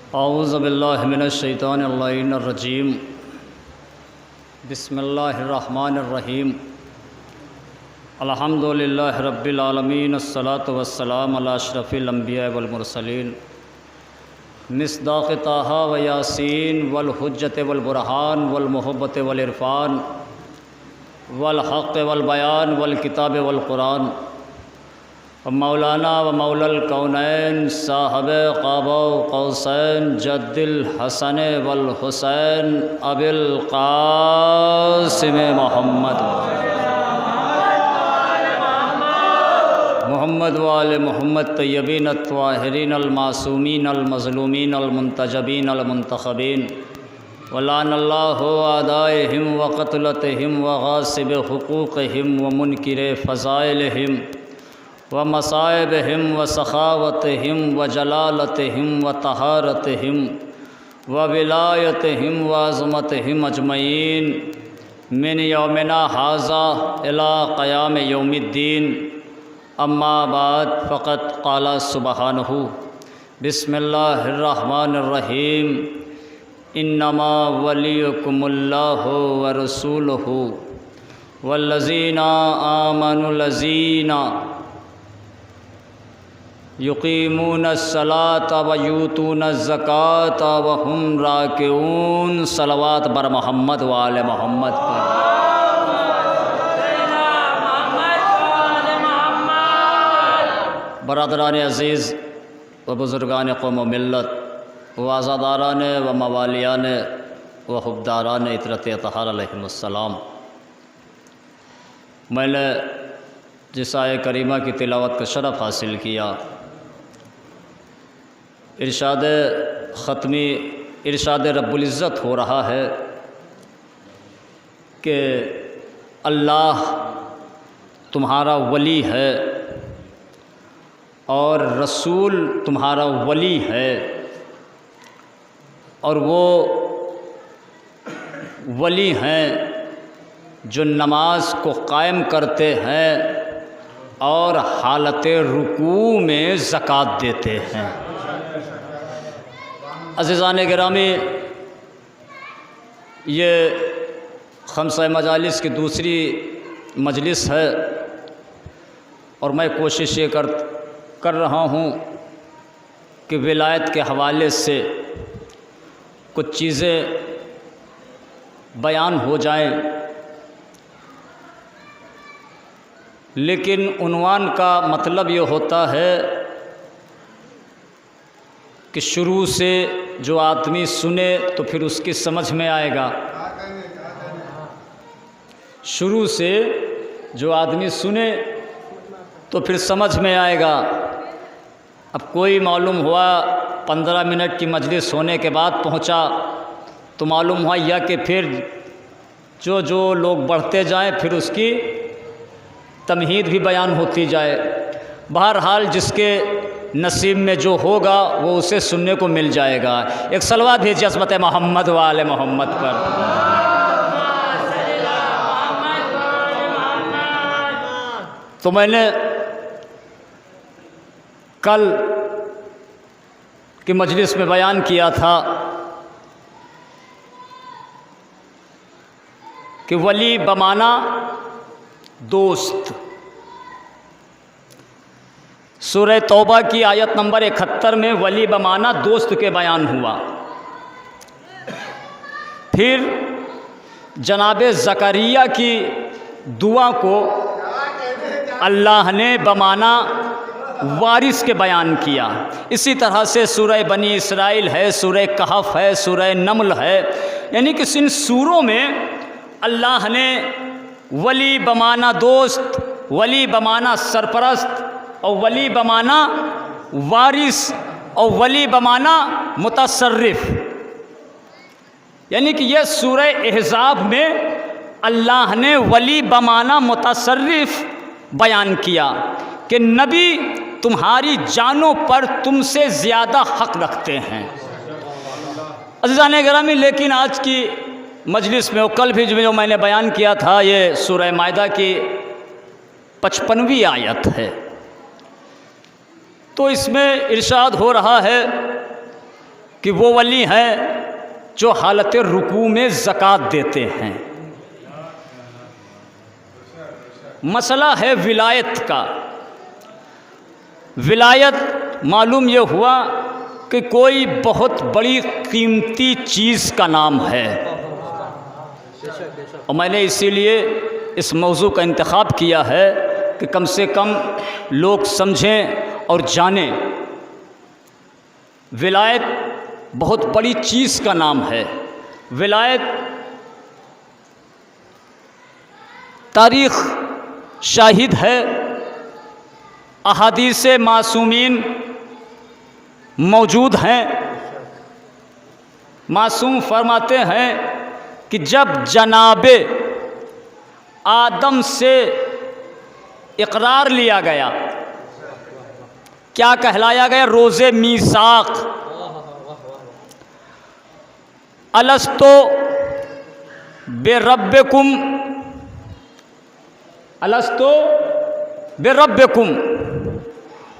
औज़ु बिल्लाहि मिनश्शैतानिर्रजीम बिस्मिल्लाहिर्रहमानिर्रहीम अल्हम्दुलिल्लाहि रब्बिल आलमीन अस्सलातु वस्सलामु अला अशरफिल अंबिया वल मुरसलीन मिस्दाक़ ताहा व यासीन वल हुज्जत वल बुरहान वल मुहब्बत वल इरफान वल हक़ वल बयान वल किताब वल कुरान मौलाना व मौलल कौनैन साहब क़ाब क़ौसैन जद्दिल हसन वल हुसैन अबिल क़ासिम मोहम्मद वाले मोहम्मद तय्यबीन अत्वाहिरीन अलमासूमीन अलमज़लूमीन अलमुंतजबीन अलमुंतखबीन वलानल्लाहु आदाइहिम व क़त्लतिहिम व गासिब हुकूक़िहिम व मुनकिर फ़ज़ाइलिहिम व मसाइबिहिम व सखावतिहिम व जलालतिहिम व तहारतिहिम व विलायतिहिम व अज़मतिहिम अजमईन मिन यौमिना हाज़ा इला क़याम यौमिद्दीन। अम्मा बाद फ़क़त क़ाला सुबहानहु बिस्मिल्लाहिर्रहमानिर्रहीम इन्नमा वलियुकुमुल्लाहु व रसूलुहु वल्लज़ीना आमनुल्लज़ीना युक़ीमूनस्सलात व यूतूनज़्ज़कात व हुम राकिऊन। सलवात बर मोहम्मद व आले मोहम्मद पर। बरदरान अज़ीज़ व बुज़ुर्गान क़ौम व मिल्लत व आज़ादारान व मवालियान व हुब्दारान इतरत अतहार अलैहिमुस्सलाम, मैंने जिस आय करीमा की तिलावत का शरफ़ हासिल किया, इरशाद ख़त्मी इरशाद रब्बुल इज़्ज़त हो रहा है कि अल्लाह तुम्हारा वली है और रसूल तुम्हारा वली है, और वो वली हैं जो नमाज को कायम करते हैं और हालत रुकू में ज़कात देते हैं। अज़ीज़ान गिरामी, ये खम्सा मजालिस की दूसरी मजलिस है और मैं कोशिश ये कर रहा हूँ कि विलायत के हवाले से कुछ चीज़ें बयान हो जाएं, लेकिन उन्वान का मतलब ये होता है कि शुरू से जो आदमी सुने तो फिर उसकी समझ में आएगा। शुरू से जो आदमी सुने तो फिर समझ में आएगा। अब कोई मालूम हुआ 15 मिनट की मजलिस होने के बाद पहुंचा तो मालूम हुआ या कि फिर जो जो लोग बढ़ते जाएं फिर उसकी तमहीद भी बयान होती जाए। बहरहाल जिसके नसीब में जो होगा वो उसे सुनने को मिल जाएगा। एक सलवात भेजिए अज़मत मोहम्मद वाले मोहम्मद पर। तो मैंने कल की मजलिस में बयान किया था कि वली बमाना दोस्त। सूरह तौबा की आयत नंबर 71 में वली बमाना दोस्त के बयान हुआ। फिर जनाब ज़करिया की दुआ को अल्लाह ने बमाना वारिस के बयान किया। इसी तरह से सूरह बनी इसराइल है, सूरह कहफ है, सूरह नमल है, यानी कि इन सूरों में अल्लाह ने वली बमाना दोस्त, वली बमाना सरपरस्त और वली बमाना वारिस और वली बमाना मुतसर्रिफ, यानी कि यह सूरह अहज़ाब में अल्लाह ने वली बमाना मुतसर्रिफ बयान किया कि नबी तुम्हारी जानों पर तुमसे ज़्यादा हक़ रखते हैं। अज़ीज़ान गिरामी, लेकिन आज की मजलिस में और कल भी जो मैंने बयान किया था, ये सूरह माइदा की 55वीं आयत है। तो इसमें इरशाद हो रहा है कि वो वली हैं जो हालत रुकू में ज़कात देते हैं। मसला है विलायत का। विलायत मालूम ये हुआ कि कोई बहुत बड़ी कीमती चीज़ का नाम है, और मैंने इसीलिए इस मौजू का इंतखाब किया है कि कम से कम लोग समझें और जानें। विलायत बहुत बड़ी चीज़ का नाम है। विलायत तारीख़ शाहिद है, अहादीस मासूमीन मौजूद हैं। मासूम फरमाते हैं कि जब जनाबे आदम से इकरार लिया गया, क्या कहलाया गया? रोज़े मीसाक। अलस्तो बेरब्बिकुम, अलस्तो बेरब्बिकुम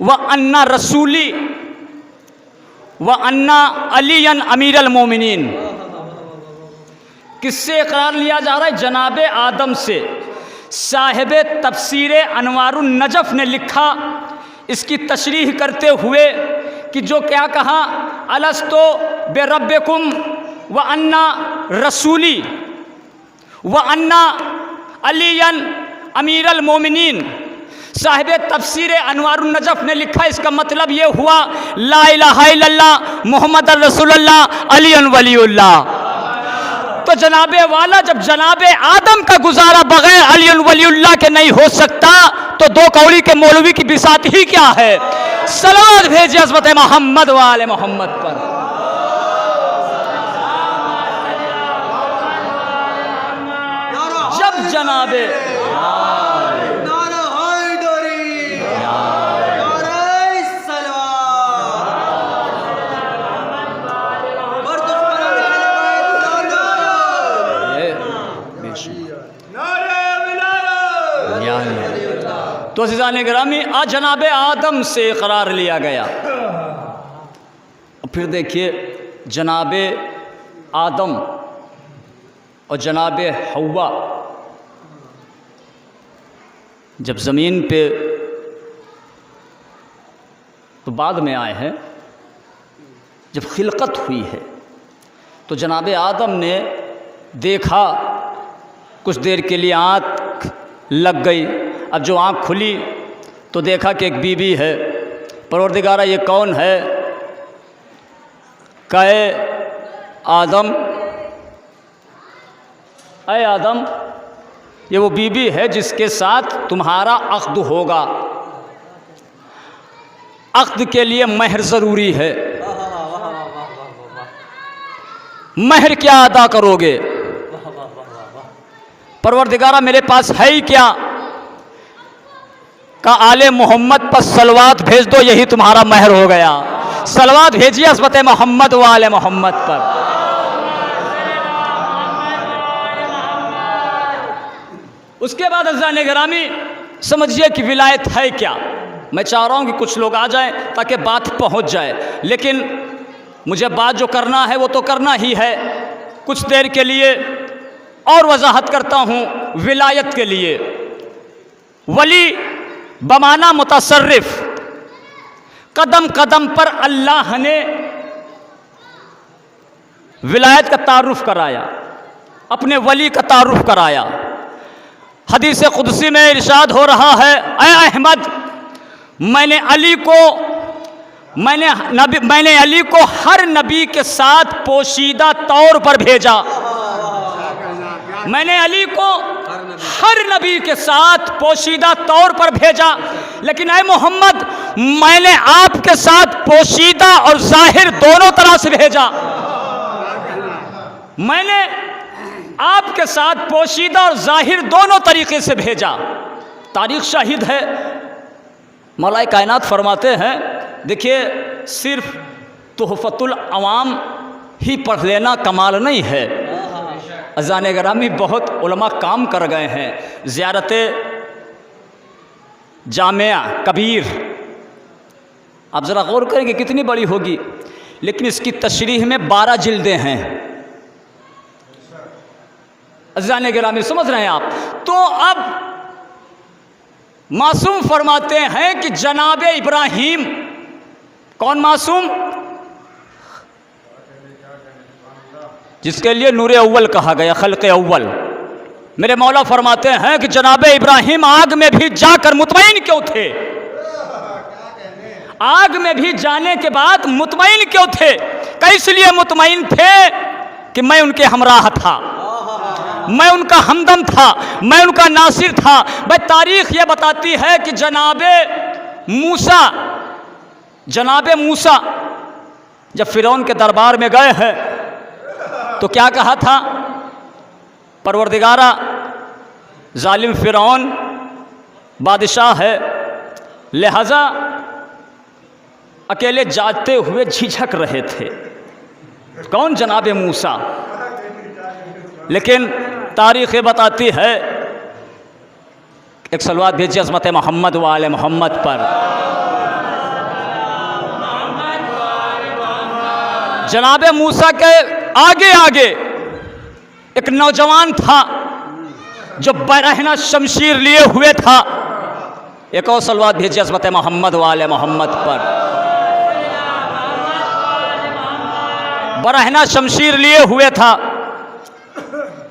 व अन्ना रसूली व अन्ना अलीयन अमीरुल मोमिनीन। किससे इकरार लिया जा रहा है? जनाबे आदम से। साहिब तफसीर अनवारुन नजफ़ ने लिखा इसकी तशरीह करते हुए कि जो क्या कहा, अलस्तो बेरब्बिकुम व अन्ना रसूली व अन्ना अलीयन अमीरुल मोमिनीन। साहिब तफसीर अनवारुन नजफ़ ने लिखा इसका मतलब ये हुआ ला इलाहा इल्लल्लाह मुहम्मद रसूलुल्लाह अलीयुन वलीउल्लाह। तो जनाबे वाला, जब जनाबे आदम का गुजारा बगैर अलीयुन वलीउल्लाह के नहीं हो सकता, तो दो कौड़ी के मौलवी की बिसात ही क्या है? सलावत भेजिए हज़रत मोहम्मद व आले मोहम्मद पर। जब जनाबे तो अज़ीज़ान गिरामी आज जनाबे आदम से इकरार लिया गया। फिर देखिए जनाबे आदम और जनाबे हव्वा जब ज़मीन पे तो बाद में आए हैं, जब खिलकत हुई है तो जनाबे आदम ने देखा, कुछ देर के लिए आँख लग गई। अब जो आँख खुली तो देखा कि एक बीबी है। परवरदिगारा ये कौन है? कहे आदम, अय आदम, ये वो बीबी है जिसके साथ तुम्हारा अक़्द होगा। अक़्द के लिए महर ज़रूरी है। महर क्या अदा करोगे? परवरदिगारा मेरे पास है ही क्या? का आले मोहम्मद पर सलवात भेज दो, यही तुम्हारा महर हो गया। सलवात भेजिए हज़रत मोहम्मद व आले मोहम्मद पर। उसके बाद अज़ीज़ान गिरामी समझिए कि विलायत है क्या। मैं चाह रहा हूँ कि कुछ लोग आ जाएं ताकि बात पहुँच जाए, लेकिन मुझे बात जो करना है वो तो करना ही है। कुछ देर के लिए और वजाहत करता हूँ विलायत के लिए। वली बमाना मुतसर्रिफ, कदम कदम पर अल्लाह ने विलायत का तारुफ कराया, अपने वली का तारुफ कराया। हदीस कुदसी में इरशाद हो रहा है, ऐ अहमद, मैंने अली को हर नबी के साथ पोशीदा तौर पर भेजा। मैंने अली को हर नबी के साथ पोशीदा तौर पर भेजा, लेकिन ऐ मोहम्मद, मैंने आपके साथ पोशीदा और जाहिर दोनों तरह से भेजा। मैंने आपके साथ पोशीदा और जाहिर दोनों तरीके से भेजा। तारीख़ शाहिद है। मौलाए कायनात फरमाते हैं, देखिए सिर्फ तुहफ़तुल अवाम ही पढ़ लेना कमाल नहीं है। अज़ान गिरामी बहुत उलमा काम कर गए हैं। ज़ियारत जामिया कबीर, आप ज़रा गौर करेंगे कितनी बड़ी होगी। लेकिन इसकी तशरीह में 12 जिल्दें हैं। अज़ीज़ान गिरामी, समझ रहे हैं आप? तो अब मासूम फरमाते हैं कि जनाब इब्राहीम, कौन मासूम? जिसके लिए नूर अव्वल कहा गया, खल्क़ अव्वल। मेरे मौला फरमाते हैं कि जनाब इब्राहीम आग में भी जाकर मुतमईन क्यों थे? आग में भी जाने के बाद मुतमईन क्यों थे? किस लिए मुतमईन थे? कि मैं उनके हमराह था, मैं उनका हमदम था, मैं उनका नासिर था। भाई तारीख़ ये बताती है कि जनाब मूसा जब फ़िरौन के दरबार में गए हैं तो क्या कहा था? परवरदिगारा, जालिम फ़िरौन बादशाह है, लिहाजा अकेले जाते हुए झिझक रहे थे। कौन? जनाब मूसा। लेकिन तारीख़ बताती है, एक सलवात भेजिए अज़मत मोहम्मद व आले मोहम्मद पर। जनाब मूसा के आगे आगे एक नौजवान था जो बरहना शमशीर लिए हुए था। एक और सलवात भेजिए अज़मत मोहम्मद व आले मोहम्मद पर। बरहना शमशीर लिए हुए था।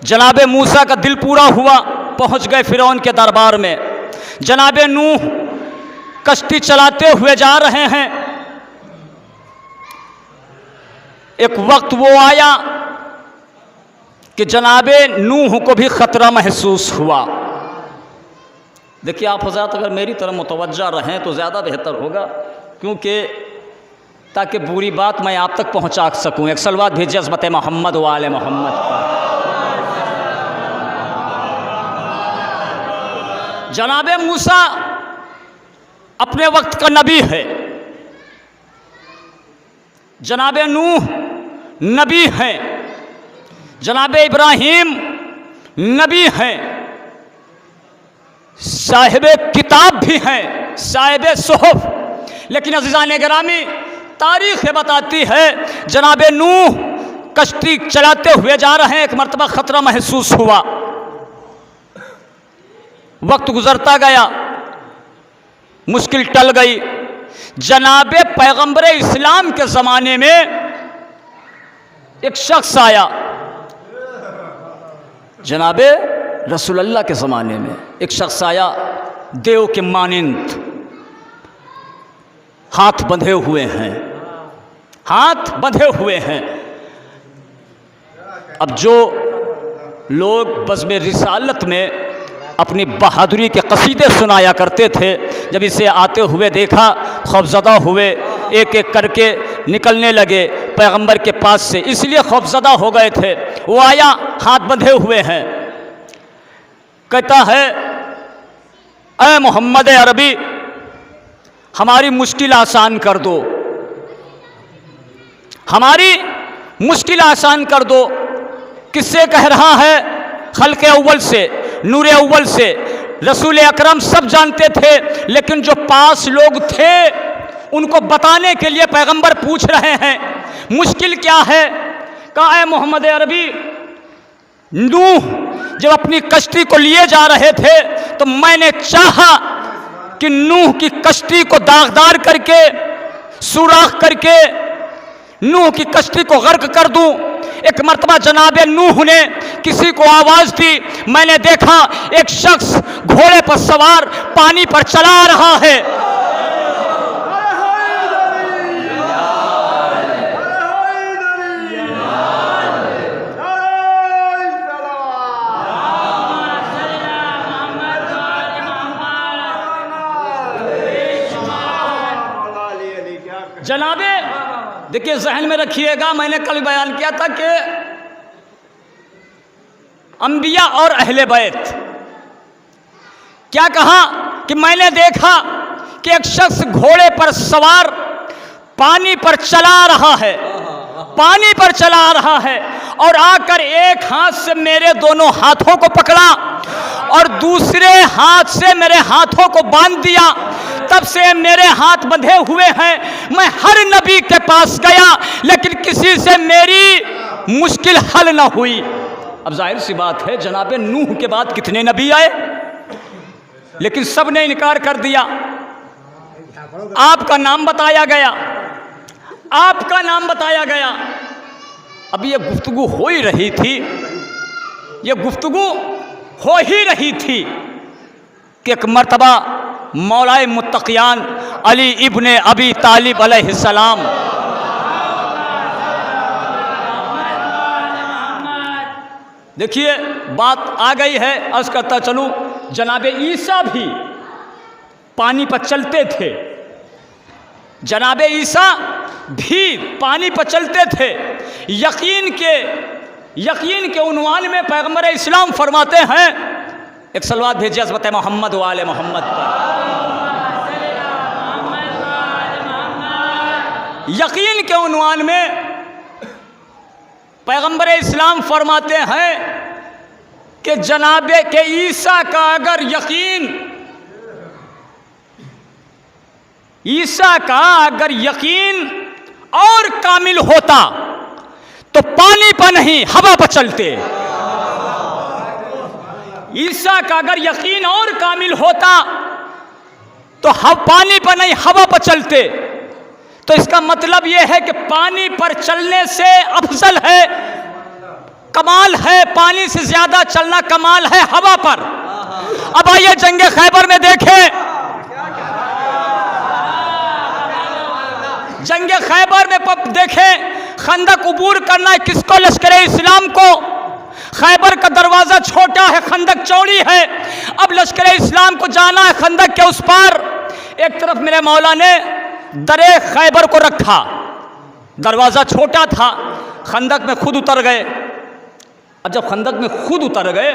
जनाब मूसा का दिल पूरा हुआ, पहुंच गए फ़िरौन के दरबार में। जनाब नूह कश्ती चलाते हुए जा रहे हैं। एक वक्त वो आया कि जनाब नूह को भी ख़तरा महसूस हुआ। देखिए आप हज़रात अगर मेरी तरफ मुतवज्जा रहें तो ज़्यादा बेहतर होगा, क्योंकि ताकि बुरी बात मैं आप तक पहुंचा सकूं। एक सलवात भेजिए अज़मत मोहम्मद व आले मोहम्मद पर। जनाब मूसा अपने वक्त का नबी है, जनाब नूह नबी हैं, जनाब इब्राहीम नबी हैं, साहिब किताब भी हैं, साहिब सुहफ़। लेकिन अज़ीज़ान गिरामी, तारीख़ बताती है जनाब नूह कश्ती चलाते हुए जा रहे हैं। एक मरतबा ख़तरा महसूस हुआ, वक्त गुज़रता गया, मुश्किल टल गई। जनाब पैगंबर इस्लाम के ज़माने में एक शख्स आया, जनाब रसूलुल्लाह के ज़माने में एक शख्स आया, देव के मानिंद, हाथ बंधे हुए हैं, हाथ बंधे हुए हैं। अब जो लोग बज़्म रिसालत में अपनी बहादुरी के कसीदे सुनाया करते थे, जब इसे आते हुए देखा, खौफज़दा हुए, एक एक करके निकलने लगे पैगंबर के पास से, इसलिए खौफज़दा हो गए थे। वो आया, हाथ बंधे हुए हैं, कहता है, ऐ मोहम्मद अरबी, हमारी मुश्किल आसान कर दो, हमारी मुश्किल आसान कर दो। किससे कह रहा है? खल्क़ अव्वल से, नूर अव्वल से। रसूल अकरम सब जानते थे, लेकिन जो पास लोग थे उनको बताने के लिए पैगंबर पूछ रहे हैं, मुश्किल क्या है? कहा, है मोहम्मद अरबी, नूह जब अपनी कश्ती को लिए जा रहे थे तो मैंने चाहा कि नूह की कश्ती को दागदार करके, सुराख करके नूह की कश्ती को गर्क कर दूं। एक मर्तबा जनाब नूह ने किसी को आवाज़ दी, मैंने देखा एक शख्स घोड़े पर सवार पानी पर चला रहा है। जनाबे देखिए, जहन में रखिएगा, मैंने कल बयान किया था कि अंबिया और अहले बैत, क्या कहा कि मैंने देखा कि एक शख्स घोड़े पर सवार पानी पर चला रहा है, पानी पर चला रहा है, और आकर एक हाथ से मेरे दोनों हाथों को पकड़ा और दूसरे हाथ से मेरे हाथों को बांध दिया तब से मेरे हाथ बंधे हुए हैं। मैं हर नबी के पास गया लेकिन किसी से मेरी मुश्किल हल न हुई। अब जाहिर सी बात है, जनाब नूह के बाद कितने नबी आए, लेकिन सब ने इनकार कर दिया। आपका नाम बताया गया, आपका नाम बताया गया। अब ये गुफ्तगू हो ही रही थी, ये गुफ्तगू हो ही रही थी कि एक मर्तबा मौलाए मुत्तकियान अली इब्ने अबी तालिब अलैहिस्सलाम देखिए बात आ गई है, अर्ज करता चलूं, जनाब ईसा भी पानी पर चलते थे, जनाब ईसा भी पानी पर चलते थे। यकीन के उन्वान में पैगंबर इस्लाम फरमाते हैं, एक सलवात भेजिए हज़रत मोहम्मद व आले मोहम्मद पर। यकीन के उन्वान में पैगंबर इस्लाम फरमाते हैं कि जनाबे के ईसा का अगर यकीन और कामिल होता तो पानी पर नहीं हवा पर चलते। ईसा का अगर यकीन और कामिल होता तो पानी पर नहीं हवा पर चलते। तो इसका मतलब यह है कि पानी पर चलने से अफजल है, कमाल है, पानी से ज्यादा चलना कमाल है हवा पर। अब आइए जंगे खैबर में देखें, जंगे खैबर में देखें, खंदक उबूर करना है किसको? लश्कर इस्लाम को। खैबर का दरवाजा छोटा है, खंदक चौड़ी है। अब लश्कर इस्लाम को जाना है खंदक के उस पार। एक तरफ मेरे मौला ने दरे खैबर को रखा, दरवाजा छोटा था, खंदक में खुद उतर गए। अब जब खंदक में खुद उतर गए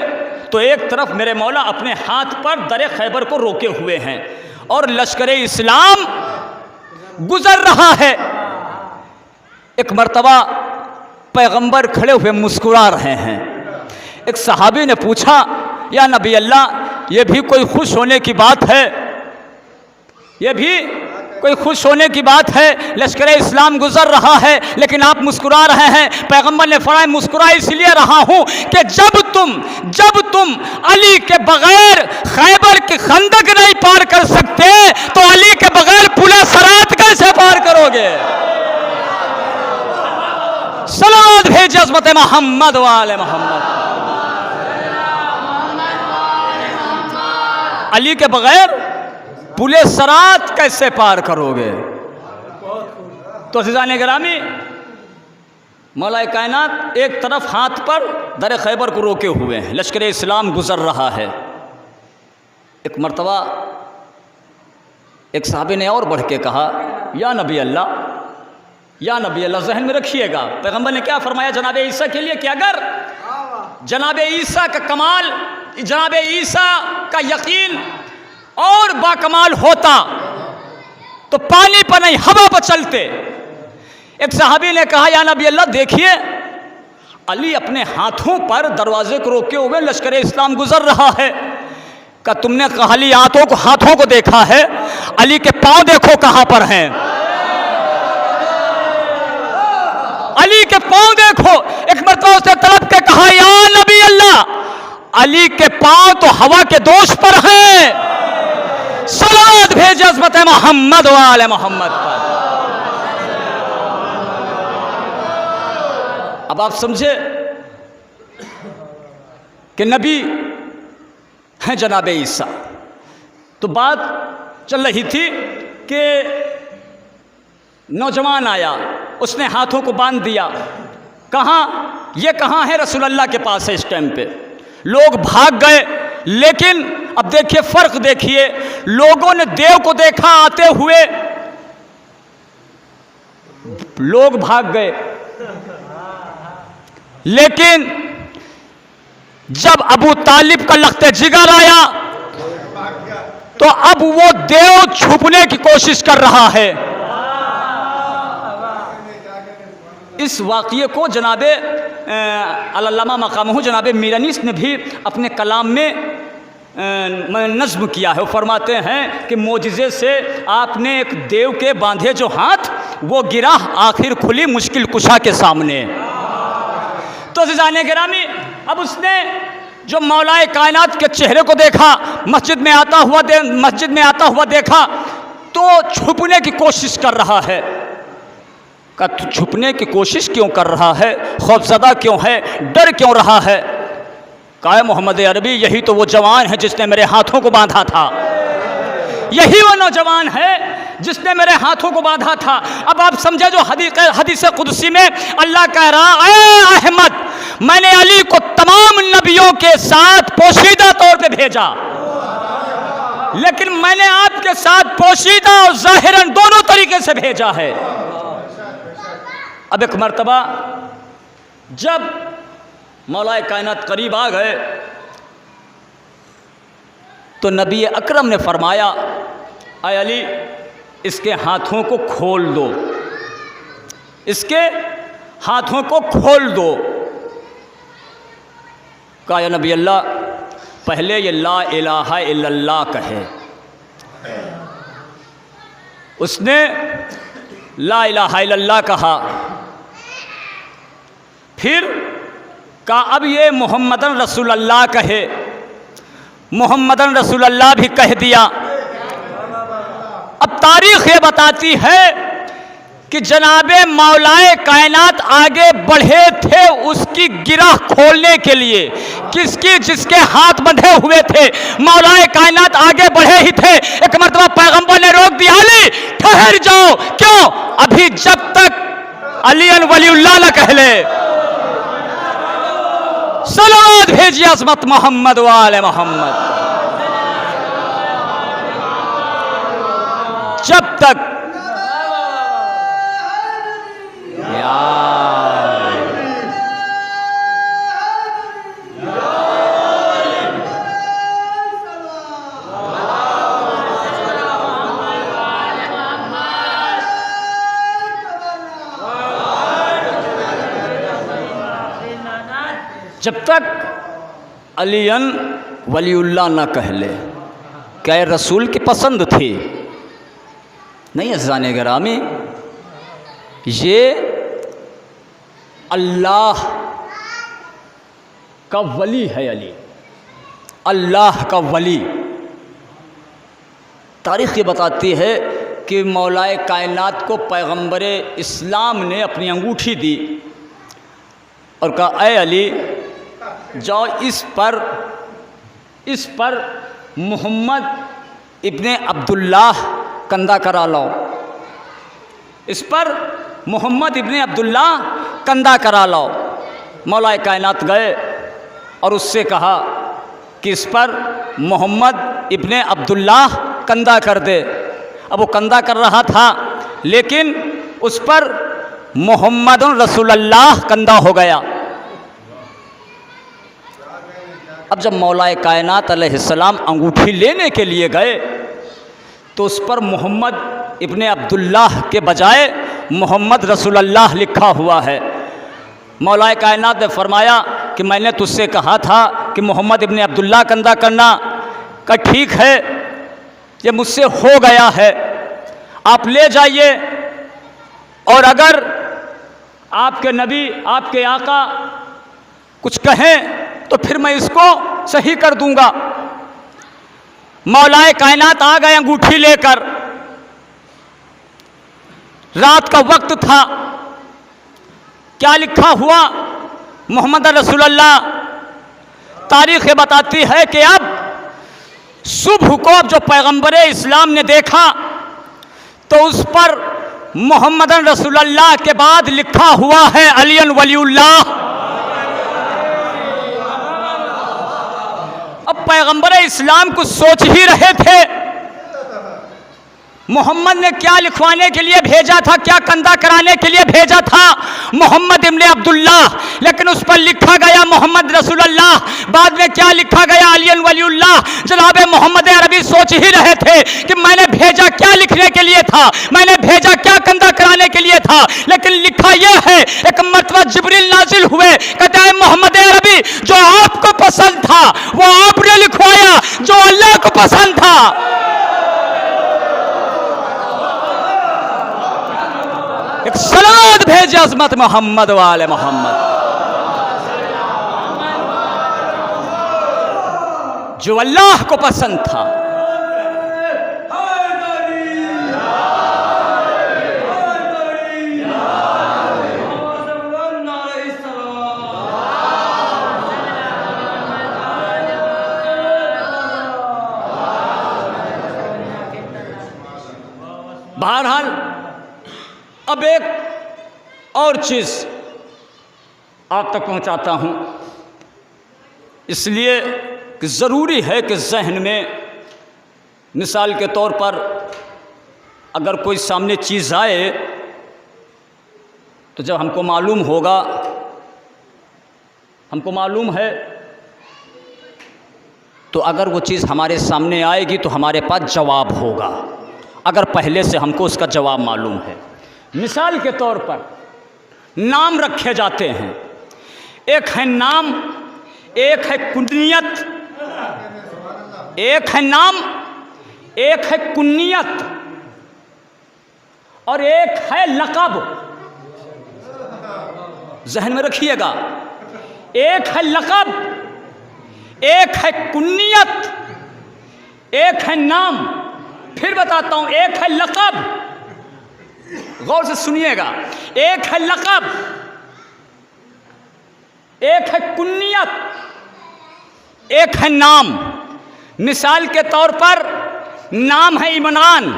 तो एक तरफ मेरे मौला अपने हाथ पर दरे खैबर को रोके हुए हैं और लश्कर इस्लाम गुजर रहा है। एक मर्तबा पैगंबर खड़े हुए मुस्कुरा रहे हैं। एक सहाबी ने पूछा, या नबी अल्लाह, ये भी कोई खुश होने की बात है? ये भी कोई खुश होने की बात है? लश्कर इस्लाम गुजर रहा है लेकिन आप मुस्कुरा रहे हैं। पैगंबर ने फरमाया, मुस्कुरा इसलिए रहा हूं कि जब तुम अली के बगैर खैबर की खंदक नहीं पार कर सकते तो अली के बगैर पुले सरात कैसे पार करोगे? सलावत भेजिए हज़रत मोहम्मद व आले मोहम्मद। अली के बगैर पुले सरात कैसे पार करोगे? तो अज़ीज़ान गिरामी, मौलाए कायनात एक तरफ हाथ पर दर खैबर को रोके हुए हैं, लश्कर इस्लाम गुजर रहा है। एक मर्तबा एक साहबी ने और बढ़ के कहा, या नबी अल्लाह, या नबी अल्लाह, जहन में रखिएगा पैगंबर ने क्या फरमाया जनाब ईसा के लिए कि अगर जनाब ईसा का कमाल, जनाब ईसा का यकीन और बाकमाल होता तो पानी पर नहीं हवा पर चलते। एक सहाबी ने कहा, या नबी अल्लाह, देखिए अली अपने हाथों पर दरवाजे को रोके हुए लश्कर इस्लाम गुजर रहा है। क्या तुमने अली हाथों को देखा है? अली के पांव देखो कहां पर हैं, अली के पांव देखो। एक मरतबा उसने तड़प के कहा, या नबी अल्लाह, अली के पांव तो हवा के दोष पर हैं। सलावत भेजे हज़रत मोहम्मद व आले मोहम्मद पर। अब आप समझे कि नबी हैं जनाब ईसा। तो बात चल रही थी कि नौजवान आया, उसने हाथों को बांध दिया। कहाँ? ये कहाँ है? रसूलुल्लाह के पास है। इस टाइम पे लोग भाग गए, लेकिन अब देखिए फर्क देखिए, लोगों ने देव को देखा आते हुए, लोग भाग गए, लेकिन जब अबू तालिब का लख्ते जिगर आया तो अब वो देव छुपने की कोशिश कर रहा है। इस वाक़ये को जनाबे अल्लामा मकामहू जनाबे मीरानीस ने भी अपने कलाम में नज्म किया है। वो फरमाते हैं कि मोजिज़े से आपने एक देव के बांधे जो हाथ, वो गिरा आखिर खुली मुश्किल कुशा के सामने। तो ज़िज़ाने गिरामी, अब उसने जो मौलाए कायनात के चेहरे को देखा, मस्जिद में आता हुआ देखा, तो छुपने की कोशिश कर रहा है। का छुपने की कोशिश क्यों कर रहा है, खौफज़दा क्यों है, डर क्यों रहा है? कहा मोहम्मद अरबी, यही तो वो जवान है जिसने मेरे हाथों को बांधा था, यही वो नौजवान है जिसने मेरे हाथों को बांधा था। अब आप समझे, जो हदीस कुदसी में अल्लाह कह रहा है, अहमद मैंने अली को तमाम नबियों के साथ पोशीदा तौर पे भेजा, लेकिन मैंने आपके साथ पोशीदा और ज़ाहिरन दोनों तरीके से भेजा है। अब एक मर्तबा जब मौलाए कायनात करीब आ गए तो नबी अकरम ने फरमाया, आय अली, इसके हाथों को खोल दो, इसके हाथों को खोल दो। कहा, या नबी अल्लाह, पहले ये ला इलाहा इल्लल्लाह कहे। उसने ला इलाहा इल्लल्लाह कहा, फिर कहा अब ये मोहम्मदन रसूलुल्लाह कहे। मोहम्मदन रसूलुल्लाह भी कह दिया। अब तारीख़ ये बताती है कि जनाबे मौलाए कायनात आगे बढ़े थे उसकी गिरह खोलने के लिए। किसकी? जिसके हाथ बंधे हुए थे। मौलाए कायनात आगे बढ़े ही थे। एक मर्तबा पैगंबर ने रोक दिया, अली ठहर जाओ। क्यों? अभी जब तक अली वलीउल्लाह न कह ले। सलावत भेजिए अज़मत मोहम्मद वाले मोहम्मद। जब तक जब तक अलीन वलीउल्लाह न कह ले। क्या ये रसूल की पसंद थी? नहीं अज़ान गिरामी, ये अल्लाह का वली है। अली अल्लाह का वली। तारीख़ ये बताती है कि मौलाए कायनात को पैगंबर इस्लाम ने अपनी अंगूठी दी और कहा, ऐ अली जाओ इस पर मोहम्मद इब्ने अब्दुल्लाह कंधा करा लाओ। इस पर मोहम्मद इब्ने अब्दुल्लाह कंधा करा लाओ। मौलाए कायनात गए और उससे कहा कि इस पर मोहम्मद इब्ने अब्दुल्लाह कंधा कर दे। अब वो कंधा कर रहा था, लेकिन उस पर मोहम्मद रसूलुल्लाह कंधा हो गया। अब जब मौलाए कायनात अलैहिस्सलाम अंगूठी लेने के लिए गए तो उस पर मोहम्मद इब्ने अब्दुल्लाह के बजाय मोहम्मद रसूलुल्लाह लिखा हुआ है। मौलाए कायनात ने फरमाया कि मैंने तुझसे कहा था कि मोहम्मद इब्ने अब्दुल्लाह कंधा करना। का ठीक है, ये मुझसे हो गया है, आप ले जाइए, और अगर आपके नबी आपके आका कुछ कहें तो फिर मैं इसको सही कर दूंगा। मौलाए कायनात आ गए अंगूठी लेकर। रात का वक्त था। क्या लिखा हुआ? मोहम्मद रसूलुल्लाह। तारीख़ ये बताती है कि अब सुबह को अब जो पैगंबर इस्लाम ने देखा तो उस पर मोहम्मद रसूलुल्लाह के बाद लिखा हुआ है अली वलीउल्लाह। अब पैगंबर इस्लाम को सोच ही रहे थे मोहम्मद ने क्या लिखवाने के लिए भेजा था, क्या कंधा कराने के लिए भेजा था? मोहम्मद इब्ने अब्दुल्लाह। लेकिन उस पर लिखा गया मोहम्मद रसूलुल्लाह। बाद में क्या लिखा गया? अली वलीउल्लाह। जनाब मोहम्मद अरबी सोच ही रहे थे कि मैंने भेजा क्या लिखने के लिए था, मैंने भेजा क्या कंधा कराने के लिए था। लेकिन लिखा यह है, एक मर्तबा जिब्रील नाजिल हुए, कहते हैं मोहम्मद अरबी जो आपको पसंद था वो आपने लिखवाया, जो को पसंद था। एक सलात भेजे अज़मत मोहम्मद वाले मोहम्मद, जो अल्लाह को पसंद था। बहरहाल अब एक और चीज़ आप तक पहुंचाता हूं, इसलिए कि ज़रूरी है कि जहन में, मिसाल के तौर पर अगर कोई सामने चीज़ आए तो जब हमको मालूम है तो अगर वो चीज़ हमारे सामने आएगी तो हमारे पास जवाब होगा, अगर पहले से हमको उसका जवाब मालूम है। मिसाल के तौर पर नाम रखे जाते हैं, एक है नाम, एक है कुनियत, एक है नाम, एक है कुनियत और एक है लक़ब। जहन में रखिएगा, एक है लक़ब, एक है कुनियत, एक है नाम। फिर बताता हूं, एक है लक़ब, गौर से सुनिएगा, एक है लक़ब, एक है कुनियत, एक है नाम। मिसाल के तौर पर नाम है इमरान,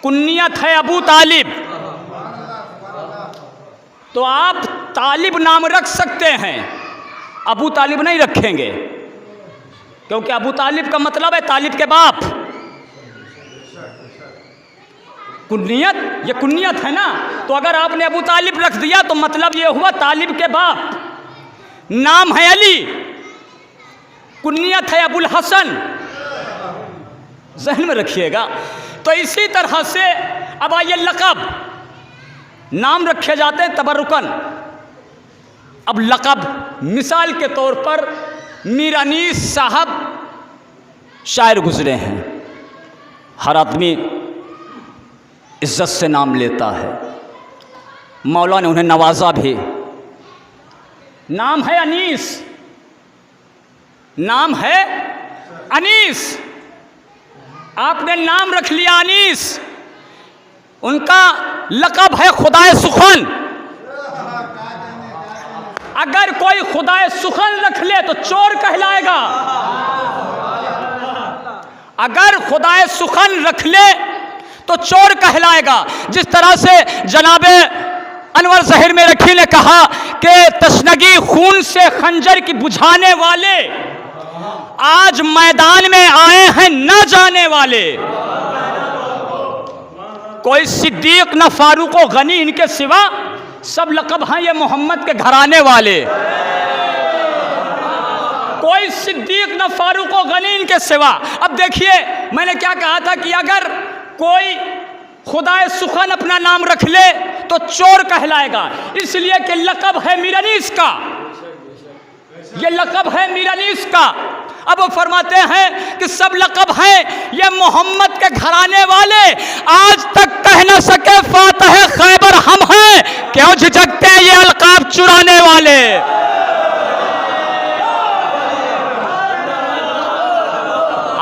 कुनियत है अबू तालिब, तो आप तालिब नाम रख सकते हैं, अबू तालिब नहीं रखेंगे, क्योंकि अबू तालिब का मतलब है तालिब के बाप। कुनियत, ये कुनियत है ना, तो अगर आपने अबू तालिब रख दिया तो मतलब ये हुआ तालिब के बाप। नाम है अली, कुनियत है अबुल हसन, ज़हन में रखिएगा। तो इसी तरह से अब आइए लक़ब, नाम रखे जाते हैं तबरुकन। अब लक़ब, मिसाल के तौर पर मीर अनीस साहब शायर गुजरे हैं, हर आदमी इज्जत से नाम लेता है, मौला ने उन्हें नवाजा भी। नाम है अनीस, नाम है अनीस, आपने नाम रख लिया अनीस, उनका लक़ब है खुदाए सुखन। अगर कोई खुदाए सुखन रख ले तो चोर कहलाएगा, अगर खुदाए सुखन रख ले तो चोर कहलाएगा। जिस तरह से जनाबे अनवर ज़हीर मेरठी ने कहा कि तशनगी खून से खंजर की बुझाने वाले आज मैदान में आए हैं न जाने वाले। कोई सिद्दीक न फारूक व गनी, इनके सिवा सब लक़ब हैं ये मोहम्मद के घराने वाले। कोई सिद्दीक न फारूक व गनी इनके सिवा। अब देखिए मैंने क्या कहा था कि अगर कोई खुदाए सुखन अपना नाम रख ले तो चोर कहलाएगा, इसलिए कि लक़ब है मीर अनीस का, ये लक़ब है मीर अनीस का। अब वो फरमाते हैं कि सब लक़ब हैं ये मोहम्मद के घराने वाले, आज तक कह न सके फातह खैबर हम हैं, क्यों झिझकते हैं ये अलकाब चुराने वाले।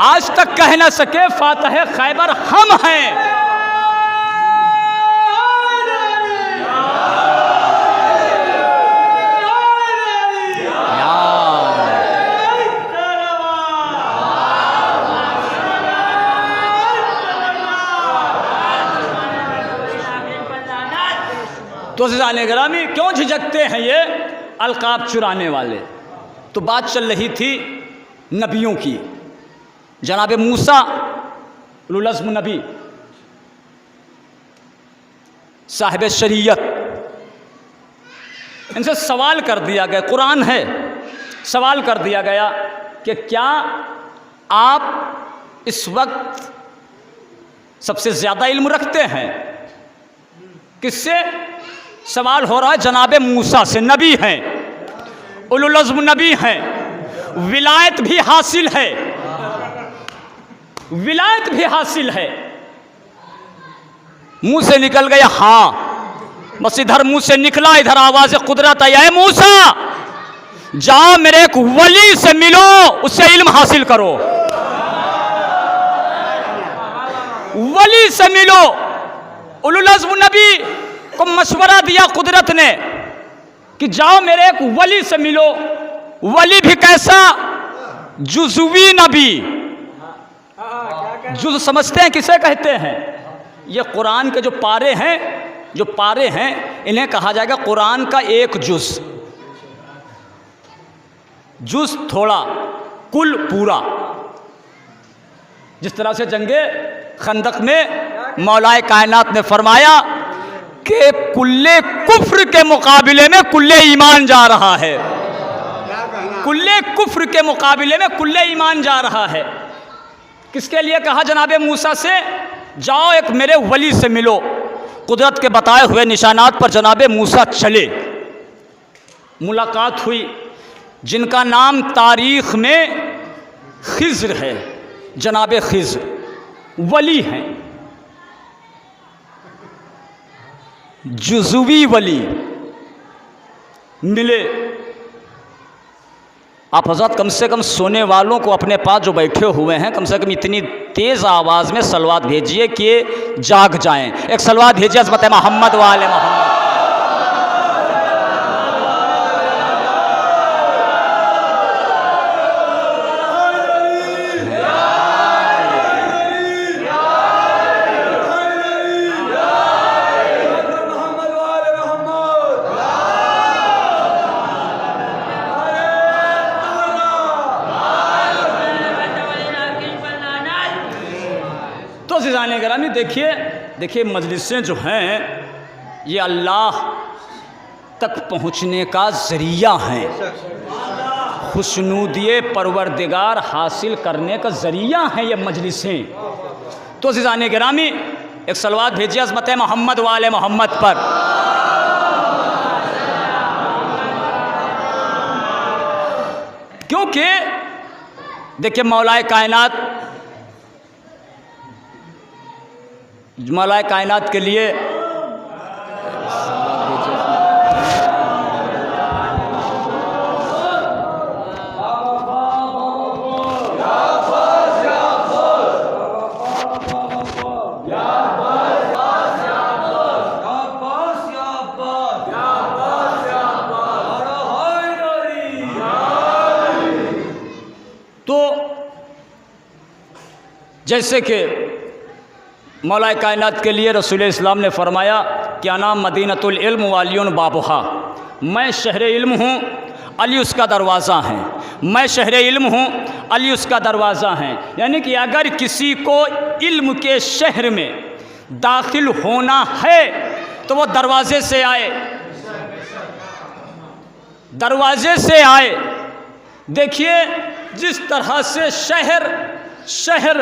आज तक कह न सके फातह खैबर हम हैं। तो ज़ाने ग्रामी, क्यों झिझकते हैं ये अलकाब चुराने वाले। तो बात चल रही थी नबियों की। जनाब मूसा उलुल अज़्म नबी, साहिब शरीयत, इनसे सवाल कर दिया गया, कुरान है, सवाल कर दिया गया कि क्या आप इस वक्त सबसे ज़्यादा इल्म रखते हैं? किससे सवाल हो रहा है? जनाब मूसा से, नबी हैं, उलुल अज़्म नबी हैं, विलायत भी हासिल है, विलायत भी हासिल है। मुंह से निकल गया हाँ, बस इधर मुंह से निकला, इधर आवाज कुदरत आई, ऐ मूसा जाओ मेरे एक वली से मिलो, उससे इल्म हासिल करो। वली से मिलो। उलुल अज़्म नबी को मशवरा दिया कुदरत ने कि जाओ मेरे एक वली से मिलो। वली भी कैसा? जुज़वी नबी। जुज़ समझते हैं किसे कहते हैं? ये कुरान के जो पारे हैं इन्हें कहा जाएगा कुरान का एक जुज़। जुज़ थोड़ा, कुल पूरा। जिस तरह से जंगे खंदक में मौलाए कायनात ने फरमाया कि कुल्ले कुफ्र के मुकाबले में कुल्ले ईमान जा रहा है। कुल्ले कुफ्र के मुकाबले में कुल्ले ईमान जा रहा है। किसके लिए कहा जनाबे मूसा से जाओ एक मेरे वली से मिलो। कुदरत के बताए हुए निशानात पर जनाबे मूसा चले। मुलाकात हुई। जिनका नाम तारीख़ में खिज़्र है, जनाबे खिज़्र वली हैं, जुज़वी वली मिले। आप हज़रत कम से कम सोने वालों को अपने पास जो बैठे हुए हैं, कम से कम इतनी तेज़ आवाज़ में सलवात भेजिए कि जाग जाएं। एक सलवात भेजिए अज़मत मोहम्मद व आले मोहम्मद। गिरामी देखिए मजलिसें जो हैं ये अल्लाह तक पहुँचने का ज़रिया हैं। खुशनूदिये परवरदिगार हासिल करने का ज़रिया हैं ये मजलिसें। तो ज़िज़ाने गिरामी एक सलवात भेजिए अज़मत मोहम्मद वाले मोहम्मद पर। क्योंकि देखिए मौलाए कायनात के लिए तो जैसे कि मौलाए कायनात के लिए रसूल इस्लाम ने फरमाया क्या नाम मदीनतुल इल्म वालियुन बाबुहा, मैं शहर इल्म हूँ, अली उसका दरवाज़ा है। मैं शहर इल्म हूँ, अली उसका दरवाज़ा है। यानी कि अगर किसी को इल्म के शहर में दाखिल होना है तो वो दरवाज़े से आए, दरवाज़े से आए। देखिए जिस तरह से शहर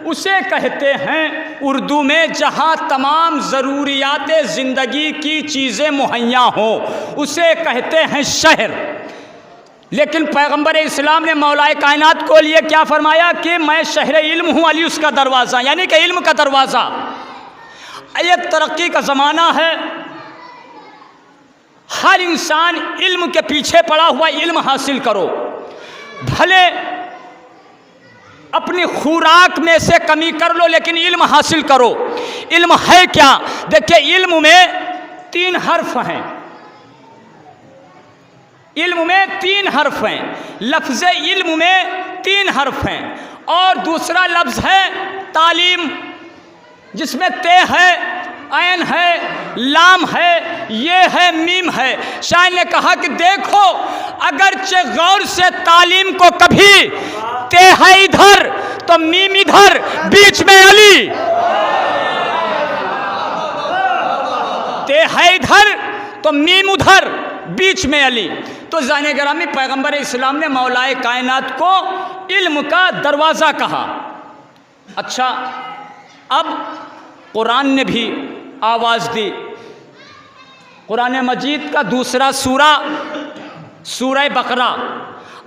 उसे कहते हैं उर्दू में जहाँ तमाम ज़रूरियात ज़िंदगी की चीज़ें मुहैया हों, उसे कहते हैं शहर। लेकिन पैगंबर इस्लाम ने मौलाए कायनात को लिए क्या फरमाया कि मैं शहर इल्म हूँ, अली उसका दरवाज़ा, यानी कि इल्म का दरवाज़ा। ये तरक्की का ज़माना है, हर इंसान इल्म के पीछे पड़ा हुआ, इल्म हासिल करो। भले अपनी खुराक में से कमी कर लो लेकिन इल्म हासिल करो। इल्म है क्या? देखिए इल्म में 3 हर्फ हैं, इल्म में 3 हर्फ हैं, लफ्ज़ इल्म में 3 हर्फ हैं। और दूसरा लफ्ज़ है तालीम, जिसमें ते है, ऐन है, लाम है, ये है, मीम है। शायर ने कहा कि देखो अगरचे गौर से तालीम को कभी ते है इधर तो मीम इधर, बीच में अली। ते है इधर तो मीम उधर, बीच में अली। तो जाने गिरामी पैगंबर इस्लाम ने मौलाए कायनात को इल्म का दरवाज़ा कहा। अच्छा, अब कुरान ने भी आवाज़ दी। कुरान मजीद का दूसरा सूरह बकरा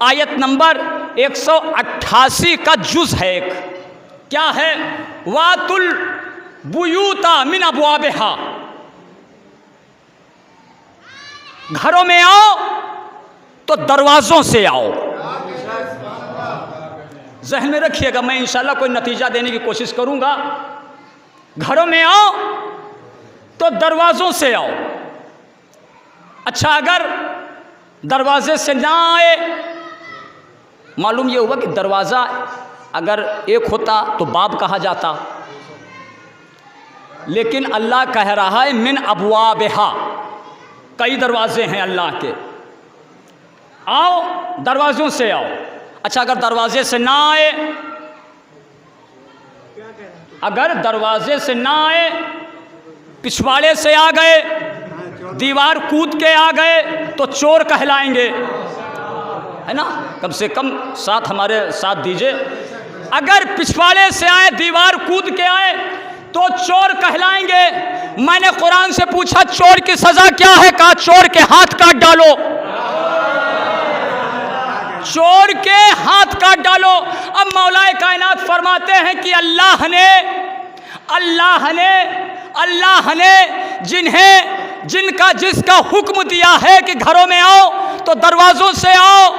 आयत नंबर 188 का जुज़ है एक। क्या है? वातुल बुयूता मिन अबवाबिहा, घरों में आओ तो दरवाज़ों से आओ। ज़हन में रखिएगा, मैं इंशाल्लाह कोई नतीजा देने की कोशिश करूंगा। घरों में आओ तो दरवाज़ों से आओ। अच्छा, अगर दरवाजे से ना आए, मालूम ये हुआ कि दरवाज़ा अगर एक होता तो बाब कहा जाता, लेकिन अल्लाह कह रहा है मिन अबवाबिहा, कई दरवाजे हैं अल्लाह के, आओ दरवाज़ों से आओ। अच्छा, अगर दरवाजे से ना आए, अगर दरवाजे से ना आए, पिछवाड़े से आ गए, दीवार कूद के आ गए तो चोर कहलाएंगे, है ना? कम से कम साथ हमारे साथ दीजिए। अगर पिछवाड़े से आए, दीवार कूद के आए तो चोर कहलाएंगे। मैंने कुरान से पूछा चोर की सजा क्या है? कहा चोर के हाथ काट डालो, चोर के हाथ काट डालो। अब मौलाए कायनात फरमाते हैं कि अल्लाह ने जिनका जिसका हुक्म दिया है कि घरों में आओ तो दरवाज़ों से आओ,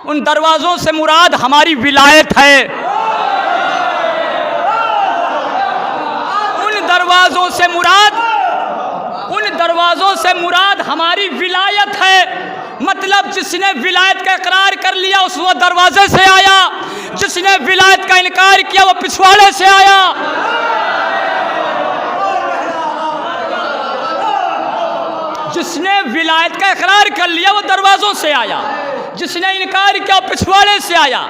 उन दरवाज़ों से मुराद हमारी विलायत है। उन दरवाज़ों से मुराद हमारी विलायत है। मतलब जिसने विलायत का इकरार कर लिया उस वो दरवाजे से आया, जिसने विलायत का इनकार किया वो पिछवाड़े से आया। जिसने विलायत का इकरार कर लिया वो दरवाज़ों से आया, जिसने इनकार किया वो पिछवाड़े से आया।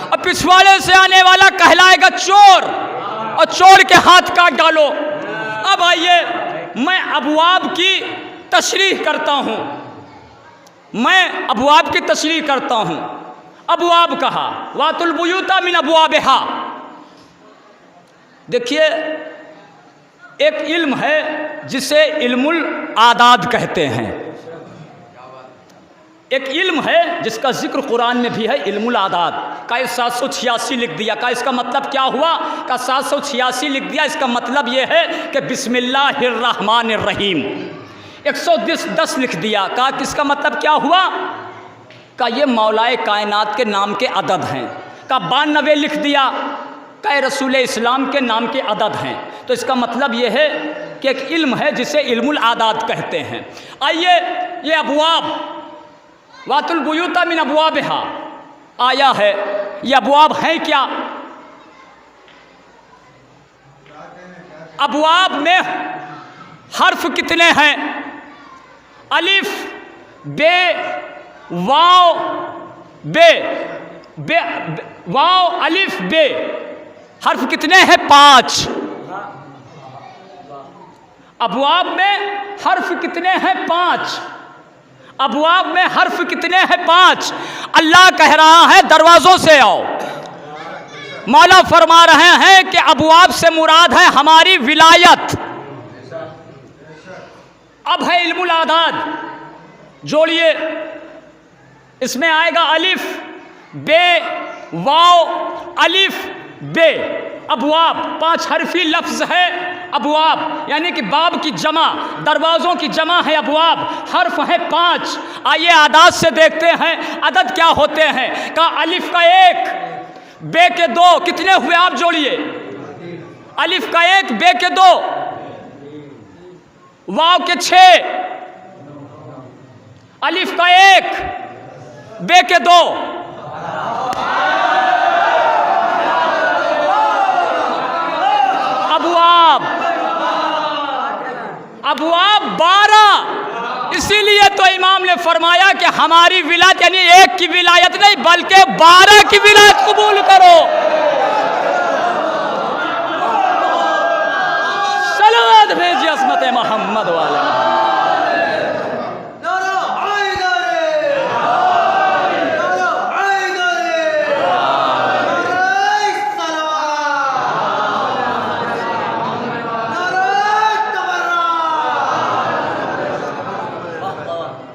और पिछवाड़े से आने वाला कहलाएगा चोर, और चोर के हाथ काट डालो। अब आइए, मैं अबवाब की तशरीह करता हूँ, मैं अबवाब की तशरीह करता हूँ। अबवाब कहा, वातुल बुयूता मिन अबवाबिहा। देखिए, एक इल्म है जिसे इल्मुल आदाद कहते हैं। एक इल्म है जिसका जिक्र कुरान में भी है, इल्मुल आदाद का। 786 लिख दिया, का इसका मतलब क्या हुआ? का 786 लिख दिया, इसका मतलब ये है कि बिस्मिल्लाहिर्रहमानिर्रहीम। 110 लिख दिया, का किसका मतलब क्या हुआ? का ये मौलाए कायनात के नाम के अदद हैं। का 92 लिख दिया, का रसूल इस्लाम के नाम के अदद हैं। तो इसका मतलब ये है कि एक इल्म है जिसे इल्मुल आदाद कहते हैं। आइए, ये अबवाब वातुल बुयूता मिन अबवाबिहा आया है, ये अबवाब हैं क्या? अबवाब में हर्फ कितने हैं? अलिफ, बे, वाव, बे, बे, वाव, अलिफ, बे, हर्फ कितने हैं? 5। अबवाब में हर्फ कितने हैं? 5। अबवाब में हर्फ कितने हैं? 5। अल्लाह कह रहा है दरवाज़ों से आओ। मौला फरमा रहे हैं कि अबवाब से मुराद है हमारी विलायत। अब है इल्मुल आदाद, जोड़िए, इसमें आएगा अलिफ, बे, वाव, अलिफ, बे। अबवाब 5 हरफी लफ्ज़ है। अबवाब यानी कि बाब की जमा, दरवाज़ों की जमा है अबवाब। हर्फ है 5। आइए आदाद से देखते हैं अदद क्या होते हैं। का अलिफ का 1, बे के 2, कितने हुए आप जोड़िए? अलिफ का 1, बे के 2, वाव के 6, अलिफ का 1, बे के 2। अबवाब 12। इसीलिए तो इमाम ने फरमाया कि हमारी विलायत यानी एक की विलायत नहीं बल्कि 12 की विलायत कबूल करो। सलावत भेजिए अस्मत मोहम्मद वाले।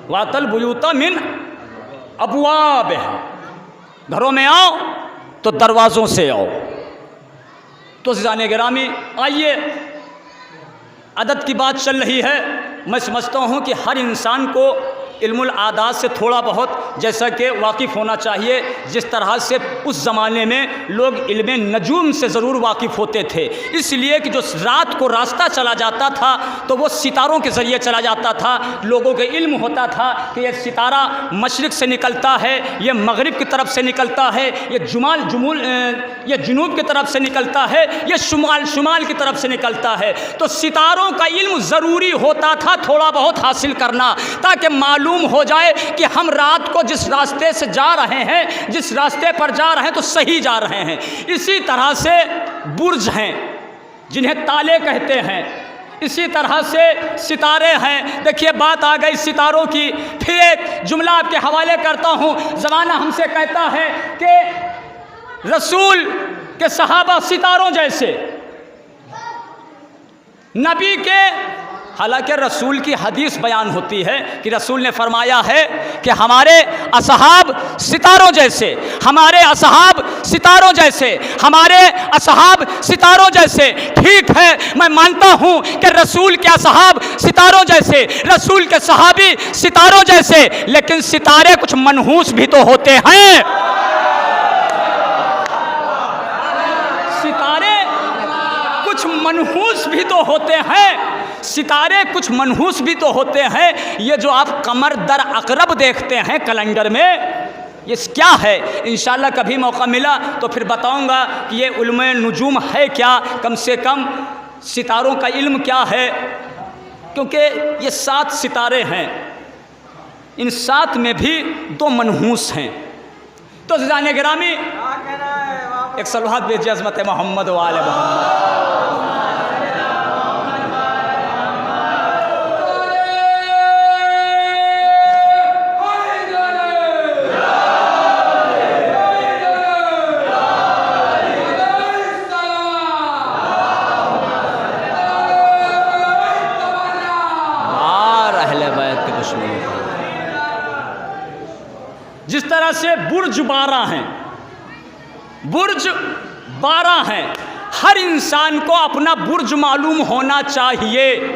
वातल बुयूता मिन अबवाबिहा, घरों में आओ तो दरवाज़ों से आओ। तो अज़ीज़ान गिरामी, आइए, अदद की बात चल रही है। मैं समझता हूँ कि हर इंसान को इल्मुल आदात से थोड़ा बहुत जैसा कि वाकिफ़ होना चाहिए। जिस तरह से उस ज़माने में लोग इल्म नजूम से ज़रूर वाकिफ़ होते थे, इसलिए कि जो रात को रास्ता चला जाता था तो वो सितारों के ज़रिए चला जाता था। लोगों के इल्म होता था कि ये सितारा मशरिक़ से निकलता है, ये मगरिब की तरफ से निकलता है, ये जुनूब की तरफ से निकलता है, ये शुमाल की तरफ से निकलता है। तो सितारों का इल्म ज़रूरी होता था थोड़ा बहुत हासिल करना, ताकि मालूम हो जाए कि हम रात को जिस रास्ते से जा रहे हैं, जिस रास्ते पर जा रहे हैं तो सही जा रहे हैं। इसी तरह से बुर्ज हैं जिन्हें ताले कहते हैं, इसी तरह से सितारे हैं। देखिए बात आ गई सितारों की। फिर एक जुमला आपके हवाले करता हूँ। ज़माना हमसे कहता है कि रसूल के सहाबा सितारों जैसे, नबी के, हालांकि रसूल की हदीस बयान होती है कि रसूल ने फरमाया है कि हमारे असहाब सितारों जैसे, हमारे असहाब सितारों जैसे, हमारे असहाब सितारों जैसे। ठीक है, मैं मानता हूं कि रसूल के असहाब सितारों जैसे, रसूल के सहाबी सितारों जैसे, लेकिन सितारे कुछ मनहूस भी तो होते हैं। सितारे कुछ मनहूस भी तो होते हैं, सितारे कुछ मनहूस भी तो होते हैं। ये जो आप कमर दर अकरब देखते हैं कैलेंडर में, ये क्या है? इंशाल्लाह कभी मौका मिला तो फिर बताऊंगा कि ये उल्म नुजूम है क्या, कम से कम सितारों का इल्म क्या है। क्योंकि ये 7 सितारे हैं, इन 7 में भी 2 मनहूस हैं। तो ज़ाने गिरामी, एक सलवात भेजिए अज़मत मोहम्मद व आले मोहम्मद। जिस तरह से बुर्ज 12 हैं, बुर्ज 12 हैं, हर इंसान को अपना बुर्ज मालूम होना चाहिए।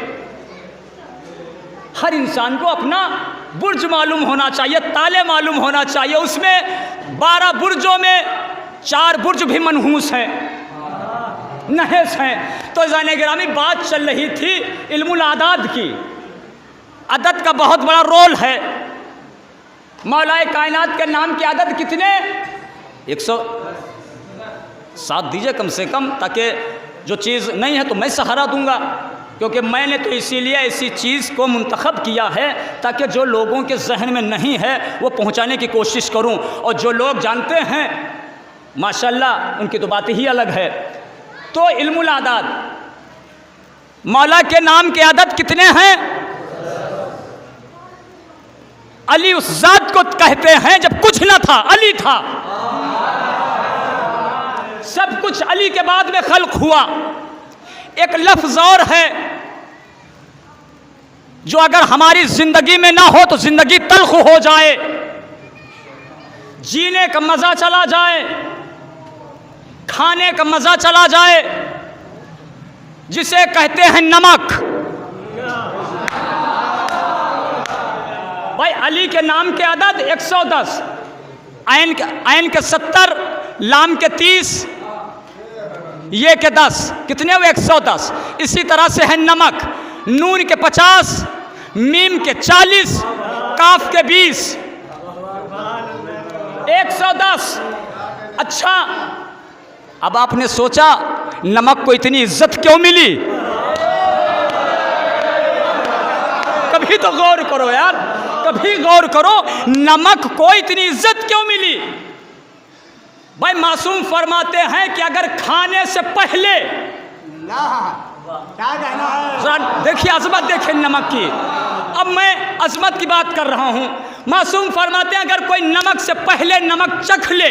हर इंसान को अपना बुर्ज मालूम होना चाहिए, ताले मालूम होना चाहिए। उसमें 12 बुर्जों में 4 बुर्ज भी मनहूस हैं, नहस हैं। तो ज़ाने गिरामी, बात चल रही थी इल्मुल आदाद की। अदद का बहुत बड़ा रोल है। मौलाए कायनात के नाम की आदत कितने? 107 दीजिए कम से कम, ताकि जो चीज़ नहीं है तो मैं सहारा दूंगा। क्योंकि मैंने तो इसीलिए ऐसी चीज़ को मुंतखब किया है ताकि जो लोगों के जहन में नहीं है वो पहुंचाने की कोशिश करूं, और जो लोग जानते हैं माशाल्लाह उनकी तो बात ही अलग है। तो इल्मुल आदाद, मौला के नाम की आदत कितने हैं? अली उस ज़ात को कहते हैं जब कुछ न था, अली था। सब कुछ अली के बाद में खल्क हुआ। एक लफ्ज़ और है जो अगर हमारी ज़िंदगी में ना हो तो ज़िंदगी तल्ख हो जाए, जीने का मज़ा चला जाए, खाने का मज़ा चला जाए, जिसे कहते हैं नमक। भाई अली के नाम के अदद 110, ऐन के 70, लाम के 30, ये के 10, कितने हुए? 110। इसी तरह से है नमक, नून के 50, मीम के 40, काफ के 20, 110। अच्छा, अब आपने सोचा नमक को इतनी इज्जत क्यों मिली? कभी तो गौर करो यार, कभी गौर करो, नमक को इतनी इज्जत क्यों मिली? भाई मासूम फरमाते हैं कि अगर खाने से पहले, देखिए अजमत, देखिए नमक की। अब मैं अजमत की बात कर रहा हूं। मासूम फरमाते हैं अगर कोई नमक से पहले नमक चख ले,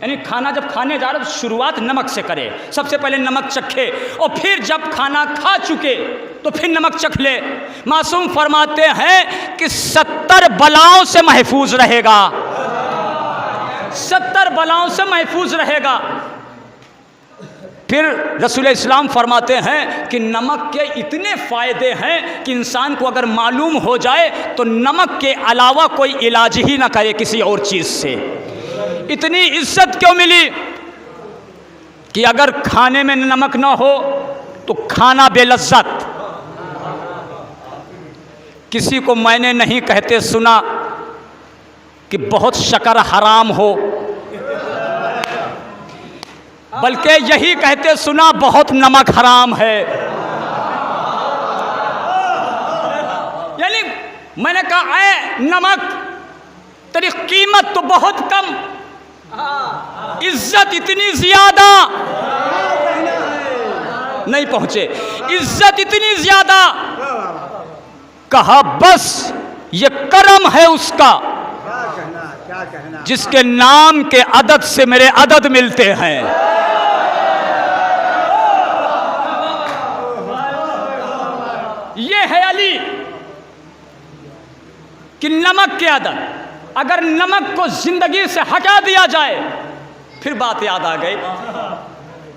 यानी खाना जब खाने जा रहे तो शुरुआत नमक से करे, सबसे पहले नमक चखे, और फिर जब खाना खा चुके तो फिर नमक चख ले। मासूम फरमाते हैं कि 70 बलाओं से महफूज रहेगा, 70 बलाओं से महफूज रहेगा। फिर रसूल इस्लाम फरमाते हैं कि नमक के इतने फ़ायदे हैं कि इंसान को अगर मालूम हो जाए तो नमक के अलावा कोई इलाज ही ना करे किसी और चीज़ से। इतनी इज्जत क्यों मिली कि अगर खाने में नमक ना हो तो खाना बेलज्जत। किसी को मैंने नहीं कहते सुना कि बहुत शक्कर हराम हो, बल्कि यही कहते सुना बहुत नमक हराम है। यानी मैंने कहा ऐ नमक, तेरी कीमत तो बहुत कम, इज्जत इतनी ज्यादा। नहीं पहुंचे, इज्जत इतनी ज्यादा। कहा बस ये करम है उसका जिसके नाम के अदद से मेरे अदद मिलते हैं। ये है अली कि नमक के अदद। अगर नमक को जिंदगी से हटा दिया जाए, फिर बात याद आ गई।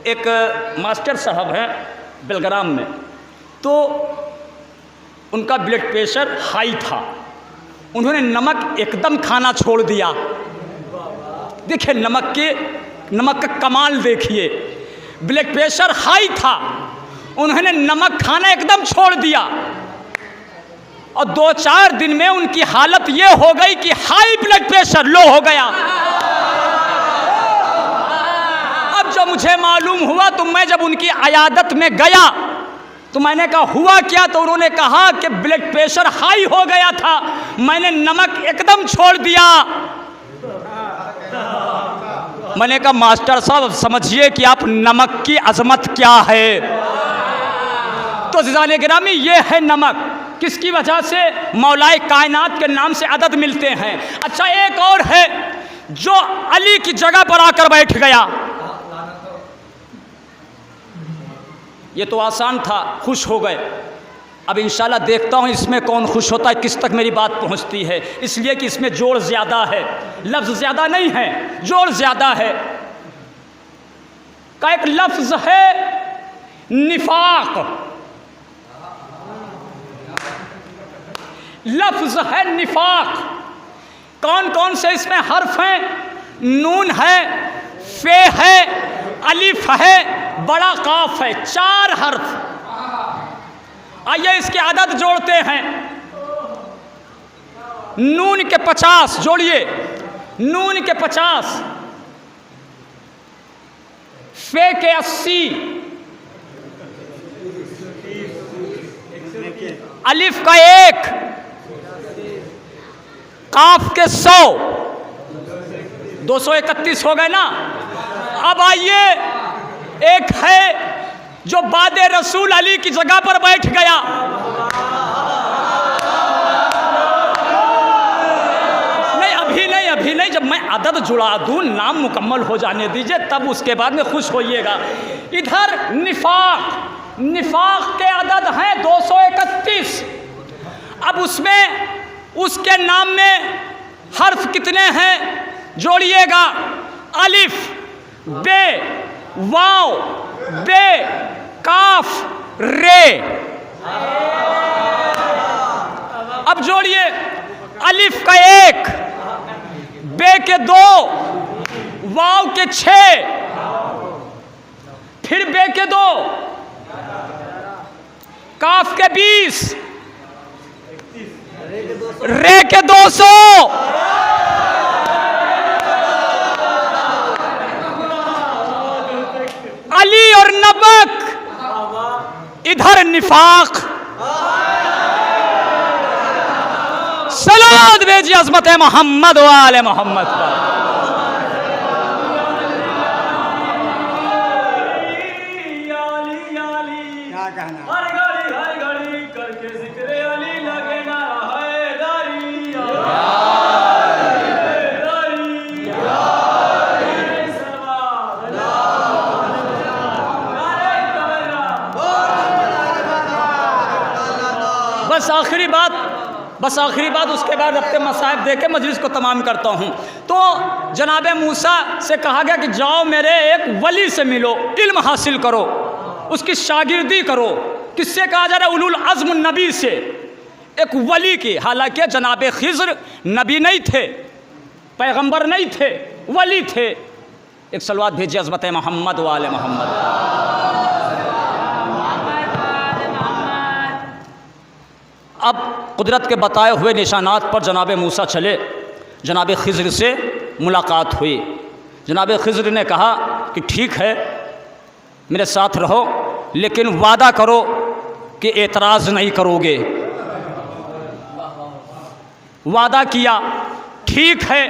एक मास्टर साहब हैं बेलग्राम में, तो उनका ब्लड प्रेशर हाई था। उन्होंने नमक एकदम खाना छोड़ दिया। देखिए नमक का कमाल देखिए। ब्लड प्रेशर हाई था, उन्होंने नमक खाना एकदम छोड़ दिया और 2-4 दिन में उनकी हालत ये हो गई कि हाई ब्लड प्रेशर लो हो गया। अब जब मुझे मालूम हुआ तो मैं जब उनकी अयादत में गया तो मैंने कहा हुआ क्या, तो उन्होंने कहा कि ब्लड प्रेशर हाई हो गया था, मैंने नमक एकदम छोड़ दिया। मैंने कहा मास्टर साहब समझिए कि आप नमक की अजमत क्या है। तो ज़िज़ान गिरामी ये है नमक, किसकी वजह से? मौलाए कायनात के नाम से अदद मिलते हैं। अच्छा एक और है जो अली की जगह पर आकर बैठ गया। ये तो आसान था, खुश हो गए। अब इंशाल्लाह देखता हूँ इसमें कौन खुश होता है, किस तक मेरी बात पहुँचती है। इसलिए कि इसमें जोड़ ज़्यादा है, लफ्ज़ ज़्यादा नहीं है, जोड़ ज़्यादा है। का एक लफ्ज़ है निफाक, लफ्ज़ है निफाक। कौन कौन से इसमें हर्फ हैं? नून है, फे है, अलिफ है, बड़ा काफ है, 4 हर्फ। आइए इसके अदद जोड़ते हैं। नून के 50 जोड़िए, नून के 50, फे के 80, अलिफ का 1, काफ के 100, 231 हो गए ना। अब आइए एक है जो बादे रसूल अली की जगह पर बैठ गया। अभी नहीं, जब मैं अदद जुड़ा दूं, नाम मुकम्मल हो जाने दीजिए, तब उसके बाद में खुश होइएगा। इधर निफाक के अदद हैं 231। अब उसमें उसके नाम में हर्फ कितने हैं जोड़िएगा? अलिफ, बे, वाव, बे, काफ, रे। अब जोड़िए, अलिफ का 1, बे के 2, वाव के 6, फिर बे के 2, काफ के 20, रे के 200। अली और नमक, इधर निफाक। सलात भेजिए अज़मत मोहम्मद व आले मोहम्मद पर। क्या कहना? हर घड़ी करके जिक्र अली लगे ना बस आखिरी बात बस आखिरी बात, उसके बाद रब्ते मसाइब दे के मजलिस को तमाम करता हूँ। तो जनाब मूसा से कहा गया कि जाओ मेरे एक वली से मिलो, इल्म हासिल करो, उसकी शागिर्दी करो। किससे कहा जा रहा है? उलुल अज़्म नबी से, एक वली की। हालांकि जनाब खिज़्र नबी नहीं थे, पैगंबर नहीं थे, वली थे। एक सलवात भेजिए अज़मत मोहम्मद वाले मोहम्मद। अब कुदरत के बताए हुए निशानात पर जनाब मूसा चले, जनाब खिज़्र से मुलाकात हुई। जनाब खिज़्र ने कहा कि ठीक है मेरे साथ रहो, लेकिन वादा करो कि एतराज़ नहीं करोगे। वादा किया, ठीक है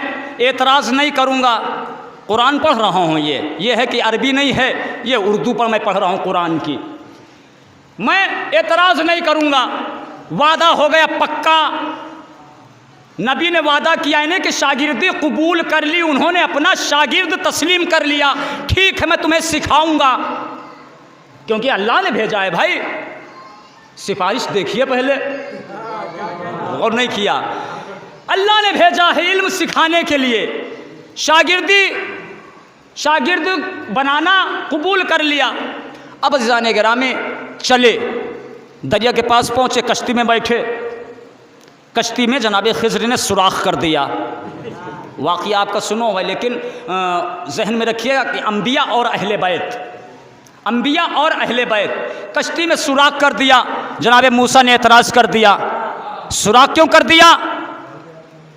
एतराज़ नहीं करूँगा। कुरान पढ़ रहा हूँ, ये है कि अरबी नहीं है, ये उर्दू पर मैं पढ़ रहा हूँ कुरान की। मैं एतराज़ नहीं करूँगा, वादा हो गया पक्का। नबी ने वादा किया इन्हें कि शागिर्दी कबूल कर ली, उन्होंने अपना शागिर्द तस्लीम कर लिया। ठीक है मैं तुम्हें सिखाऊंगा, क्योंकि अल्लाह ने भेजा है भाई। सिफारिश देखिए पहले, और नहीं किया। अल्लाह ने भेजा है इल्म सिखाने के लिए, शागिर्द बनाना कबूल कर लिया। अब अज़ीज़ान गिरामी चले, दरिया के पास पहुँचे, कश्ती में बैठे। कश्ती में जनाब खिज़्र ने सुराख कर दिया। वाक़या आपका सुनो है, लेकिन जहन में रखिएगा कि अंबिया और अहले बैत, अंबिया और अहले बैत। कश्ती में सुराख कर दिया। जनाब मूसा ने एतराज़ कर दिया। सुराख क्यों कर दिया?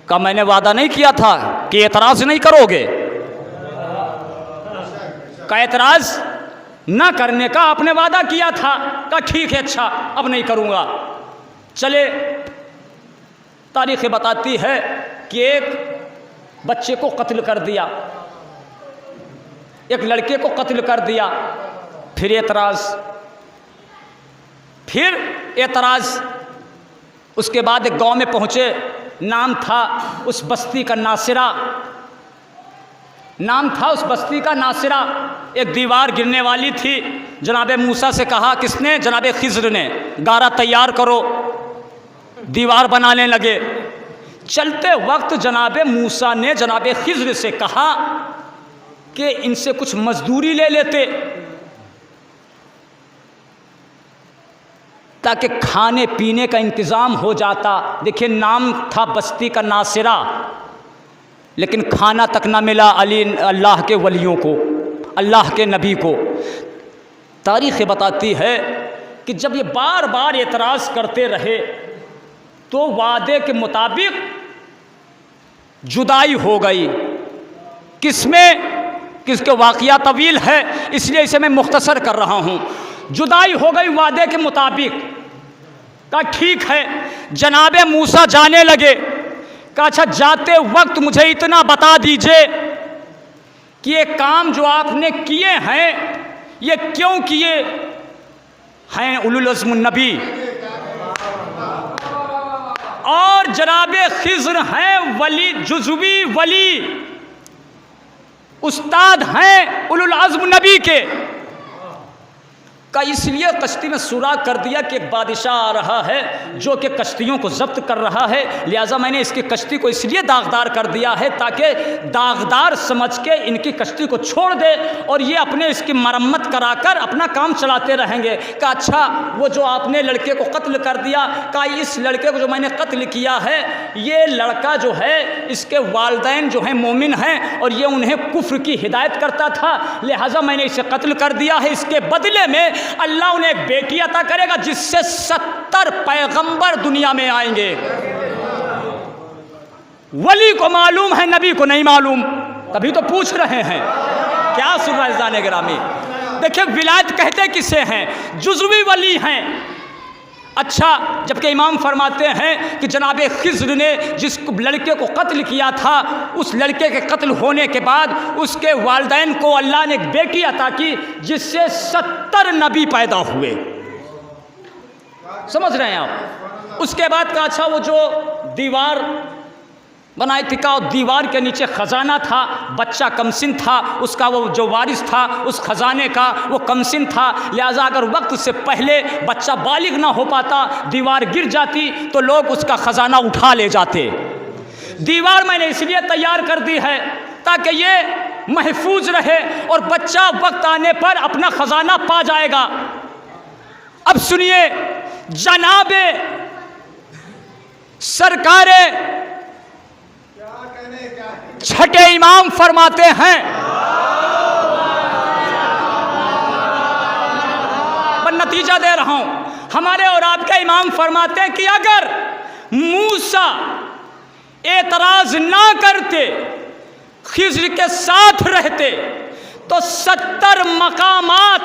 का मैंने वादा नहीं किया था कि एतराज़ नहीं करोगे। का एतराज़ ना करने का आपने वादा किया था। का ठीक है, अच्छा अब नहीं करूँगा। चले, तारीख़ बताती है कि एक बच्चे को कत्ल कर दिया, एक लड़के को कत्ल कर दिया। फिर एतराज़। उसके बाद एक गांव में पहुँचे, नाम था उस बस्ती का नासिरा, नाम था उस बस्ती का नासिरा। एक दीवार गिरने वाली थी। जनाब मूसा से कहा, किसने? जनाब खिज़्र ने, गारा तैयार करो। दीवार बनाने लगे। चलते वक्त जनाब मूसा ने जनाब खिज़्र से कहा कि इनसे कुछ मजदूरी ले लेते, ताकि खाने पीने का इंतज़ाम हो जाता। देखिए नाम था बस्ती का नासिरा, लेकिन खाना तक ना मिला अल्लाह के वलियों को, अल्लाह के नबी को। तारीख़ बताती है कि जब ये बार बार एतराज़ करते रहे तो वादे के मुताबिक जुदाई हो गई। किसके वाक़या तवील है, इसलिए इसे मैं मुख्तसर कर रहा हूँ। जुदाई हो गई वादे के मुताबिक। का ठीक है, जनाब मूसा जाने लगे। का अच्छा जाते वक्त मुझे इतना बता दीजिए कि ये काम जो आपने किए हैं ये क्यों किए हैं? उलुल अज़्म नबी और जनाब खिज़्र हैं वली, जुज़वी वली, उस्ताद हैं उलुल अज़्म नबी के। का इसलिए कश्ती में सुराख कर दिया कि एक बादशाह आ रहा है जो कि कश्तियों को जब्त कर रहा है, लिहाजा मैंने इसकी कश्ती को इसलिए दागदार कर दिया है ताकि दागदार समझ के इनकी कश्ती को छोड़ दे और ये अपने इसकी मरम्मत कराकर अपना काम चलाते रहेंगे। का अच्छा वो जो आपने लड़के को कत्ल कर दिया, का इस लड़के को जो मैंने कत्ल किया है ये लड़का जो है इसके वालिदैन जो हैं मोमिन हैं और ये उन्हें कुफ्र की हिदायत करता था, लिहाजा मैंने इसे कत्ल कर दिया है। इसके बदले में अल्लाह उन्हें एक बेटी अता करेगा जिससे 70 पैगंबर दुनिया में आएंगे। वली को मालूम है, नबी को नहीं मालूम, तभी तो पूछ रहे हैं। क्या सुन रहे जाने गिरामी? देखिए विलायत कहते किसे हैं? जुज़वी वली हैं। अच्छा, जबकि इमाम फरमाते हैं कि जनाब खिज़्र ने जिस लड़के को कत्ल किया था उस लड़के के कत्ल होने के बाद उसके वालिदैन को अल्लाह ने एक बेटी अता की जिससे 70 नबी पैदा हुए। समझ रहे हैं आप? उसके बाद का अच्छा वो जो दीवार बनाई थी का दीवार के नीचे ख़जाना था, बच्चा कमसिन था, उसका वो जो वारिस था उस ख़जाने का वो कमसिन था, लिहाजा अगर वक्त से पहले बच्चा बालिग ना हो पाता, दीवार गिर जाती तो लोग उसका ख़जाना उठा ले जाते। दीवार मैंने इसलिए तैयार कर दी है ताकि ये महफूज रहे और बच्चा वक्त आने पर अपना ख़जाना पा जाएगा। अब सुनिए, जनाबे सरकारे छठे इमाम फरमाते हैं, पर नतीजा दे रहा हूं, हमारे और आपके इमाम फरमाते हैं कि अगर मूसा एतराज ना करते, खिज़्र के साथ रहते, तो 70 मकामात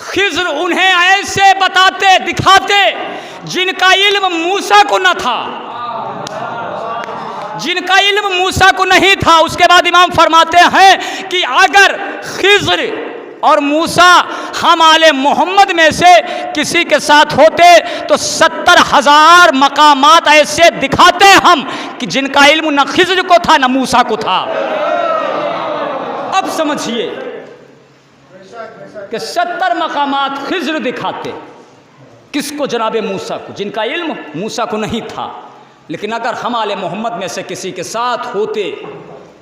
खिज़्र उन्हें ऐसे बताते दिखाते जिनका इल्म मूसा को न था, जिनका इल्म मूसा को नहीं था। उसके बाद इमाम फरमाते हैं कि अगर खिज़्र और मूसा हम आले मोहम्मद में से किसी के साथ होते तो 70,000 मकामात ऐसे दिखाते हम कि जिनका इल्म न खिज़्र को था न मूसा को था। अब समझिए कि 70 मकामात खिज़्र दिखाते किसको? जनाबे मूसा को, जिनका इल्म मूसा को नहीं था। लेकिन अगर हम आले मोहम्मद में से किसी के साथ होते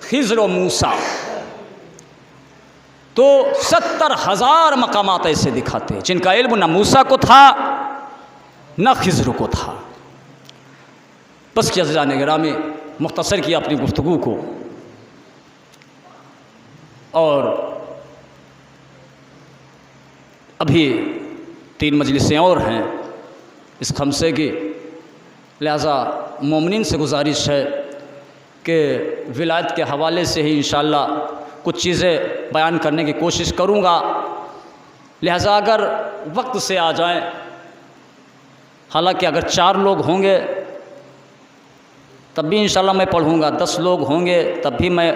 खिज़्र और मूसा तो 70,000 मकामात ऐसे दिखाते जिनका इल्म न मूसा को था न खिज़्र को था। बस क्या जाने गिरामी मुख्तसर किया अपनी गुफ्तगू को, और अभी 3 मजलिसें और हैं इस खमसे की, लिहाजा मोमिनीन से गुजारिश है कि विलायत के हवाले से ही इंशाअल्लाह कुछ चीज़ें बयान करने की कोशिश करूँगा। लिहाजा अगर वक्त से आ जाएं, हालांकि अगर 4 लोग होंगे तब भी इंशाअल्लाह मैं पढ़ूँगा, 10 लोग होंगे तब भी मैं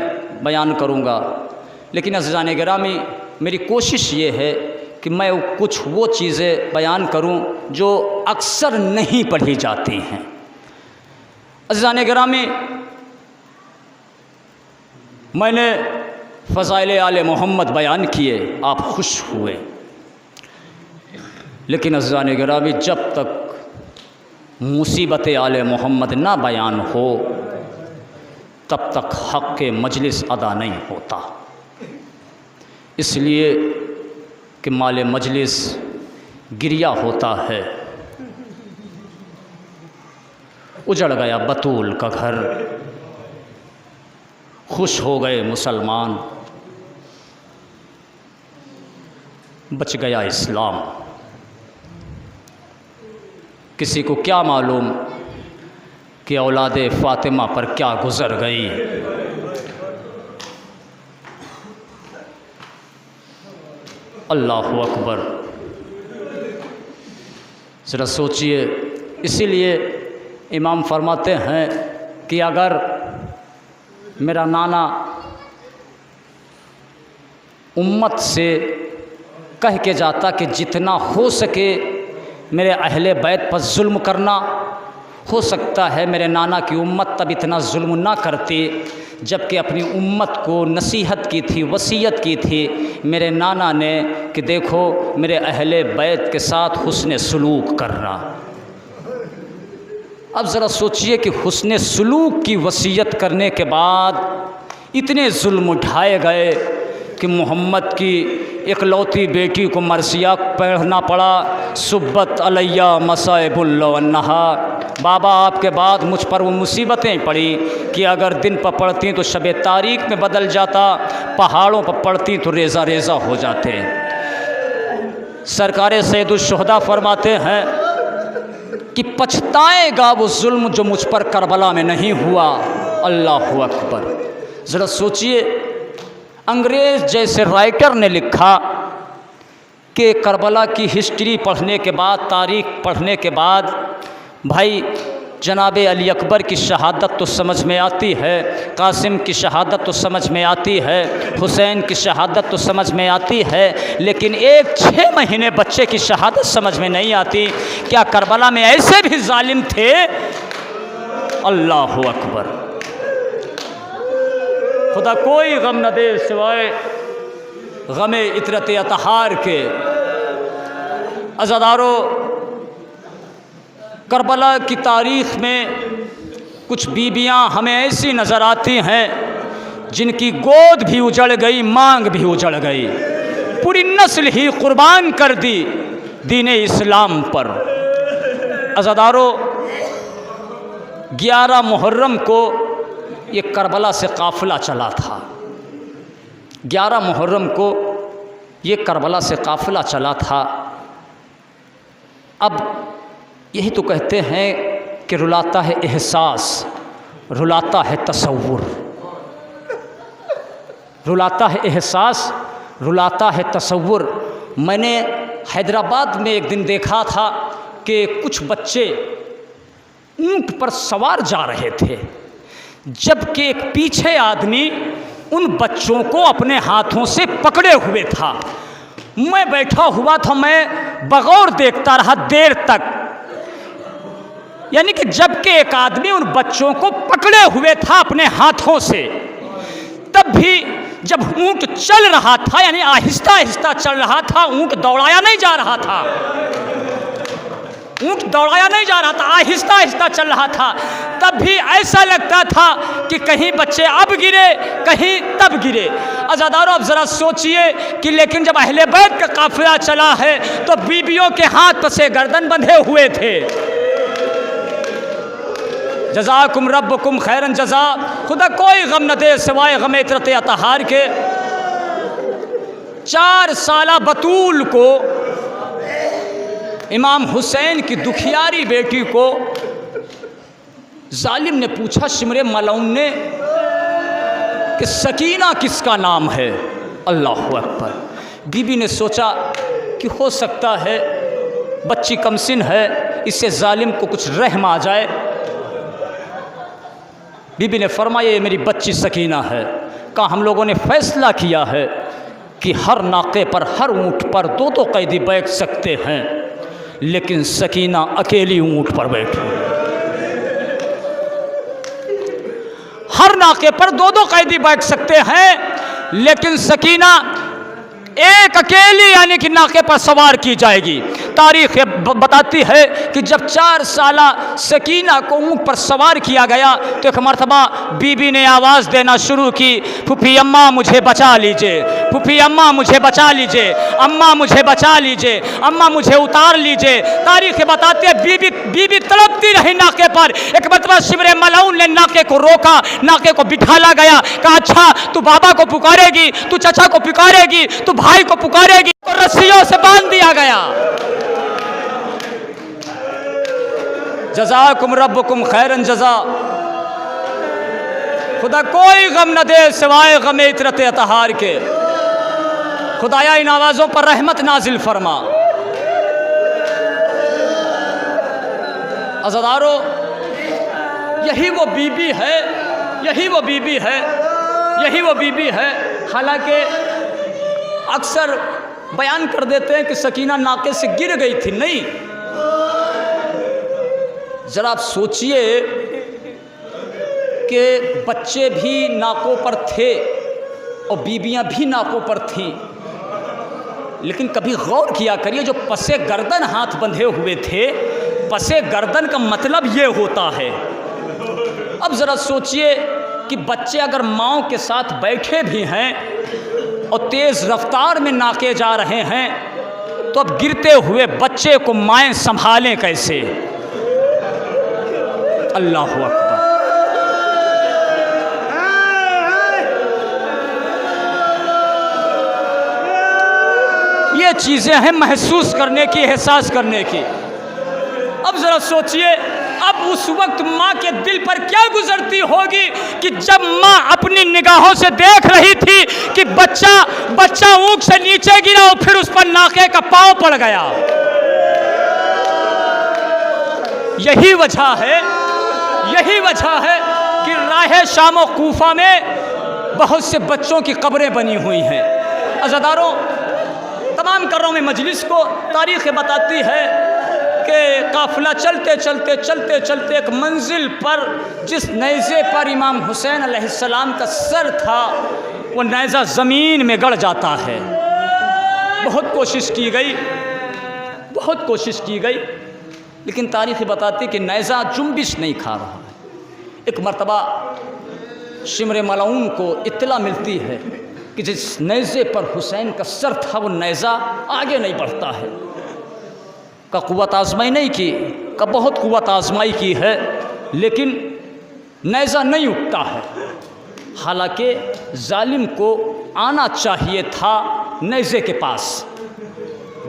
बयान करूँगा। लेकिन अज़ीज़ान गिरामी, मेरी कोशिश ये है कि मैं कुछ वो चीज़ें बयान करूं जो अक्सर नहीं पढ़ी जाती हैं। अज़ीज़ान गिरामी, मैंने फ़ज़ाइल आले मोहम्मद बयान किए, आप खुश हुए, लेकिन अज़ीज़ान गिरामी जब तक मुसीबत आले मोहम्मद ना बयान हो तब तक हक़ के मजलिस अदा नहीं होता। इसलिए कि माले मजलिस गिरिया होता है, उजड़ गया बतूल का घर, खुश हो गए मुसलमान, बच गया इस्लाम। किसी को क्या मालूम कि औलादे फ़ातिमा पर क्या गुज़र गई। अल्लाहु अकबर। ज़रा सोचिए, इसीलिए इमाम फरमाते हैं कि अगर मेरा नाना उम्मत से कह के जाता कि जितना हो सके मेरे अहले बैत पर जुल्म करना, हो सकता है मेरे नाना की उम्मत तब इतना जुल्म ना करती, जबकि अपनी उम्मत को नसीहत की थी, वसीयत की थी मेरे नाना ने कि देखो मेरे अहले बैत के साथ हुस्ने सलूक करना। अब ज़रा सोचिए कि हुस्ने सलूक की वसीयत करने के बाद इतने जुल्म उठाए गए कि मोहम्मद की इकलौती बेटी को मरसिया पढ़ना पड़ा, सुब्बत अलैया मसाइबुल्लन्हा। बाबा आपके बाद मुझ पर वो मुसीबतें पड़ी कि अगर दिन पर पढ़ती तो शब तारीख में बदल जाता, पहाड़ों पर पढ़ती तो रेज़ा रेज़ा हो जाते। सरकार सैयदुश्शुहदा फरमाते हैं कि पछताएगा वो जुल्म जो मुझ पर करबला में नहीं हुआ। अल्लाहु अकबर। ज़रा सोचिए, अंग्रेज़ जैसे राइटर ने लिखा कि करबला की हिस्ट्री पढ़ने के बाद, तारीख़ पढ़ने के बाद, भाई जनाब अली अकबर की शहादत तो समझ में आती है, कासिम की शहादत तो समझ में आती है, हुसैन की शहादत तो समझ में आती है, लेकिन एक 6 महीने बच्चे की शहादत समझ में नहीं आती। क्या करबला में ऐसे भी जालिम थे? अल्लाहु अकबर। खुदा कोई गम न दे सिवाय गमे इतरत अतहार के। अज़ादारों, करबला की तारीख़ में कुछ बीबियां हमें ऐसी नज़र आती हैं जिनकी गोद भी उजड़ गई, मांग भी उजड़ गई, पूरी नस्ल ही कुर्बान कर दी दीन इस्लाम पर। अज़ादारों, 11 मुहर्रम को ये करबला से काफ़िला चला था। 11 मुहर्रम को ये करबला से काफ़िला चला था। अब यही तो कहते हैं कि रुलाता है एहसास, रुलाता है तसव्वुर, रुलाता है एहसास, रुलाता है तसव्वुर। मैंने हैदराबाद में एक दिन देखा था कि कुछ बच्चे ऊंट पर सवार जा रहे थे, जबकि एक पीछे आदमी उन बच्चों को अपने हाथों से पकड़े हुए था। मैं बैठा हुआ था, मैं बगौर देखता रहा देर तक, यानी कि जबकि एक आदमी उन बच्चों को पकड़े हुए था अपने हाथों से, तब भी जब ऊंट चल रहा था, यानी आहिस्ता आहिस्ता चल रहा था, ऊंट दौड़ाया नहीं जा रहा था, ऊंट दौड़ाया नहीं जा रहा था, आहिस्ता आहिस्ता चल रहा था, तब भी ऐसा लगता था कि कहीं बच्चे अब गिरे, कहीं तब गिरे। अज़ादारों, अब ज़रा सोचिए कि लेकिन जब अहले बैत का काफ़िला चला है तो बीबियों के हाथ पसे गर्दन बंधे हुए थे। जज़ाकुम रब्बुकुम खैरन जज़ा। खुदा कोई गम न दे सिवाय गम इतरत अतहार के। 4 साला बतूल को, इमाम हुसैन की दुखियारी बेटी को जालिम ने पूछा, शिमरे मलऊन ने, कि सकीना किसका नाम है? अल्लाह अकबर। बीबी ने सोचा कि हो सकता है बच्ची कमसिन है, इससे जालिम को कुछ रहम आ जाए। बीबी ने फरमाया, ये मेरी बच्ची सकीना है। कहा, हम लोगों ने फैसला किया है कि हर नाके पर, हर ऊँट पर 2-2 कैदी बैठ सकते हैं, लेकिन सकीना अकेली ऊँट पर बैठी। हर नाके पर 2-2 कैदी बैठ सकते हैं, लेकिन सकीना एक अकेली यानी कि नाके पर सवार की जाएगी। तारीख़ बताती है कि जब 4 साला सकीना को ऊँट पर सवार किया गया तो एक मरतबा बीबी ने आवाज़ देना शुरू की, फूफी अम्मा मुझे बचा लीजिए, फूफी अम्मा मुझे बचा लीजिए, अम्मा मुझे बचा लीजिए, अम्मा मुझे उतार लीजिए। तारीख़ बताती है बीबी तड़पती रही नाके पर। एक मरतबा शिमरे मलऊन ने नाके को रोका, नाके को बिठाला गया। कहा, अच्छा तू बाबा को पुकारेगी, तू चचा को पुकारेगी, तू भाई को पुकारेगी। तो रस्सियों से बांध दिया गया। जज़ाकुम रब्बुकुम खैरन जज़ा। खुदा कोई गम न दे सिवाय गम इतरत अतहार के। खुदाया इन आवाज़ों पर रहमत नाजिल फरमा। अज़ादारों, यही वो बीबी है, यही वो बीबी है, यही वो बीबी है। हालांकि अक्सर बयान कर देते हैं कि सकीना नाके से गिर गई थी, नहीं। ज़रा आप सोचिए कि बच्चे भी नाकों पर थे और बीबियां भी नाकों पर थीं, लेकिन कभी गौर किया करिए, जो पसे गर्दन हाथ बंधे हुए थे, पसे गर्दन का मतलब ये होता है। अब ज़रा सोचिए कि बच्चे अगर माँओं के साथ बैठे भी हैं और तेज़ रफ्तार में नाके जा रहे हैं, तो अब गिरते हुए बच्चे को माएँ संभालें कैसे? अल्लाह अकबर। ये चीज़ें हैं महसूस करने की, एहसास करने की। अब ज़रा सोचिए, अब उस वक्त माँ के दिल पर क्या गुजरती होगी कि जब माँ अपनी निगाहों से देख रही थी कि बच्चा ऊँट से नीचे गिरा और फिर उस पर नाके का पाँव पड़ गया। यही वजह है कि राह शाम और कूफा में बहुत से बच्चों की कब्रें बनी हुई हैं। अज़ादारों, तमाम कर्रों में मजलिस को तारीख़ बताती है के काफिला चलते चलते एक मंजिल पर जिस नेज़े पर इमाम हुसैन अलैहिस्सलाम का सर था वो नेज़ा ज़मीन में गड़ जाता है। बहुत कोशिश की गई लेकिन तारीख़ बताती कि नेज़ा जुम्बिश नहीं खा रहा है। एक मर्तबा शिमर मलऊन को इत्तला मिलती है कि जिस नेज़े पर हुसैन का सर था वो नेज़ा आगे नहीं बढ़ता है। का क़ुव्वत आज़माई नहीं की, का बहुत क़ुव्वत आज़माई की है लेकिन नेज़ा नहीं उठता है। हालांकि जालिम को आना चाहिए था नेज़े के पास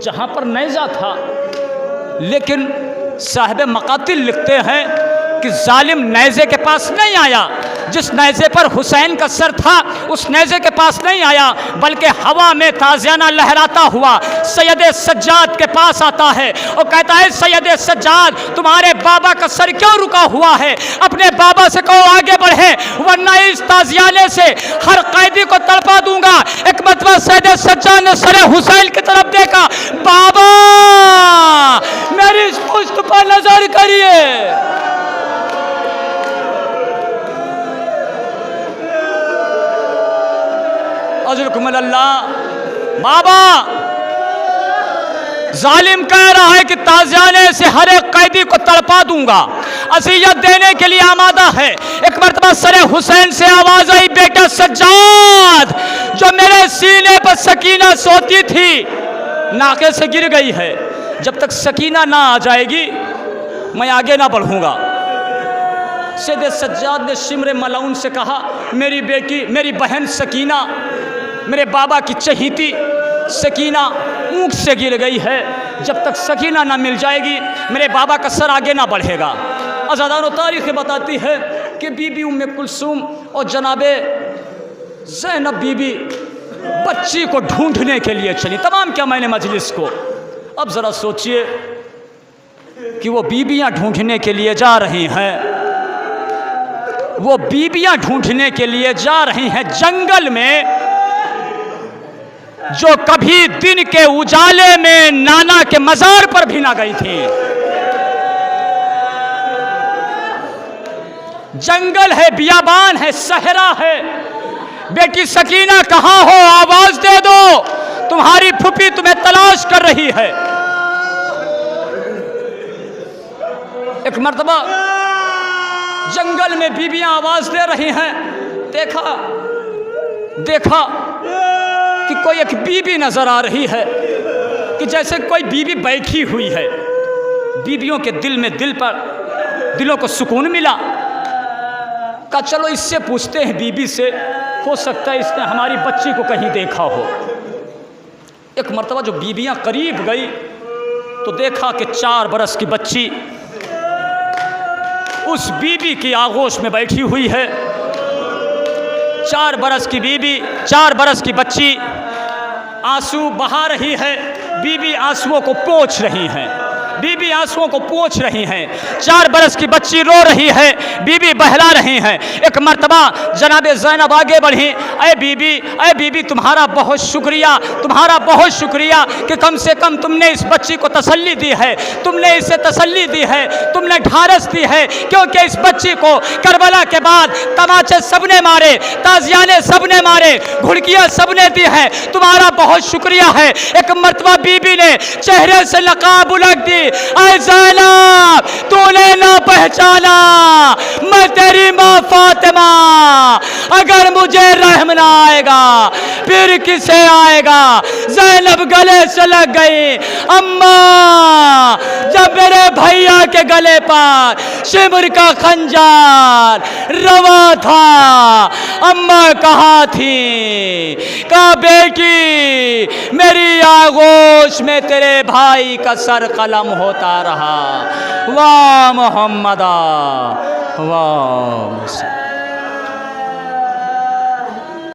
जहाँ पर नेज़ा था, लेकिन साहिब मकातिल लिखते हैं कि जालिम नेज़े के पास नहीं आया। जिस नेज़े पर हुसैन का सर था उस नेज़े के पास नहीं आया, बल्कि हवा में ताज़ियाना लहराता हुआ सैयद सज्जाद के पास आता है और कहता है, सैयद सज्जाद तुम्हारे बाबा का सर क्यों रुका हुआ है? अपने बाबा से कहो आगे बढ़े, वरना इस ताज़ियाने से हर कैदी को तड़पा दूंगा। एक मरतबा सैयद सज्जाद ने सर हुसैन की तरफ देखा, बाबा मेरी इस पुश्त पर नजर करिए। अल्लाह बाबा जालिम कह रहा है कि ताज़ियाने से हर एक कैदी को तड़पा दूंगा, अज़ियत देने के लिए आमादा है। एक मरतबा सरे हुसैन से आवाज आई, बेटा सज्जाद जो मेरे सीने पर सकीना सोती थी नाके से गिर गई है, जब तक सकीना ना आ जाएगी मैं आगे ना बढ़ूंगा। सैयद सज्जाद ने शिमर मलऊन से कहा, मेरी बेटी मेरी बहन सकीना मेरे बाबा की चहीती सकीना ऊँट से गिर गई है, जब तक सकीना ना मिल जाएगी मेरे बाबा का सर आगे ना बढ़ेगा। आज़ादानो तारीख़ बताती है कि बीबी उम्मे कुलसूम और जनाबे ज़ैनब बीबी बच्ची को ढूंढने के लिए चली। तमाम क्या मैंने मजलिस को, अब ज़रा सोचिए कि वो बीबियाँ ढूंढने के लिए जा रही हैं, वो बीबियाँ ढूंढने के लिए जा रही हैं जंगल में, जो कभी दिन के उजाले में नाना के मज़ार पर भी ना गई थी। जंगल है, बियाबान है, सहरा है। बेटी सकीना कहाँ हो? आवाज दे दो, तुम्हारी फूफी तुम्हें तलाश कर रही है। एक मर्तबा जंगल में बीबियां आवाज दे रही हैं, देखा कि कोई एक बीबी नजर आ रही है कि जैसे कोई बीबी बैठी हुई है। बीबियों के दिलों को सुकून मिला। कहा चलो इससे पूछते हैं, बीबी से, हो सकता है इसने हमारी बच्ची को कहीं देखा हो। एक मर्तबा जो बीबियां करीब गई तो देखा कि 4 बरस की बच्ची उस बीबी की आगोश में बैठी हुई है। 4 बरस की बीबी, 4 बरस की बच्ची आंसू बहा रही है। बीबी आंसुओं को पोंछ रही हैं, बीबी आंसुओं को पोंछ रही हैं। 4 बरस की बच्ची रो रही है, बीबी बहला रही हैं। एक मर्तबा जनाबे ज़ैनब आगे बढ़ी, ऐ बीबी तुम्हारा बहुत शुक्रिया कि कम से कम तुमने इस बच्ची को तसल्ली दी है, तुमने इसे तसल्ली दी है, तुमने ढारस दी है, क्योंकि इस बच्ची को करबला के बाद तमाचे सबने मारे, ताज़ियाने सबने मारे, घुड़कियाँ सबने दी है, तुम्हारा बहुत शुक्रिया है। एक मर्तबा बीबी ने चेहरे से नकाब उलट दी, ऐ ज़ैनब तूने ना पहचाना, मैं तेरी माँ फातिमा, अगर मुझे रहम ना आएगा फिर किसे आएगा। ज़ैनब गले से लग गई। अम्मा जब मेरे भैया के गले पर शिमर का खंजर रवा था, अम्मा कहाँ थी? कहा बेटी मेरी आगोश में तेरे भाई का सर कलम होता रहा। वाह मोहम्मदा वाह।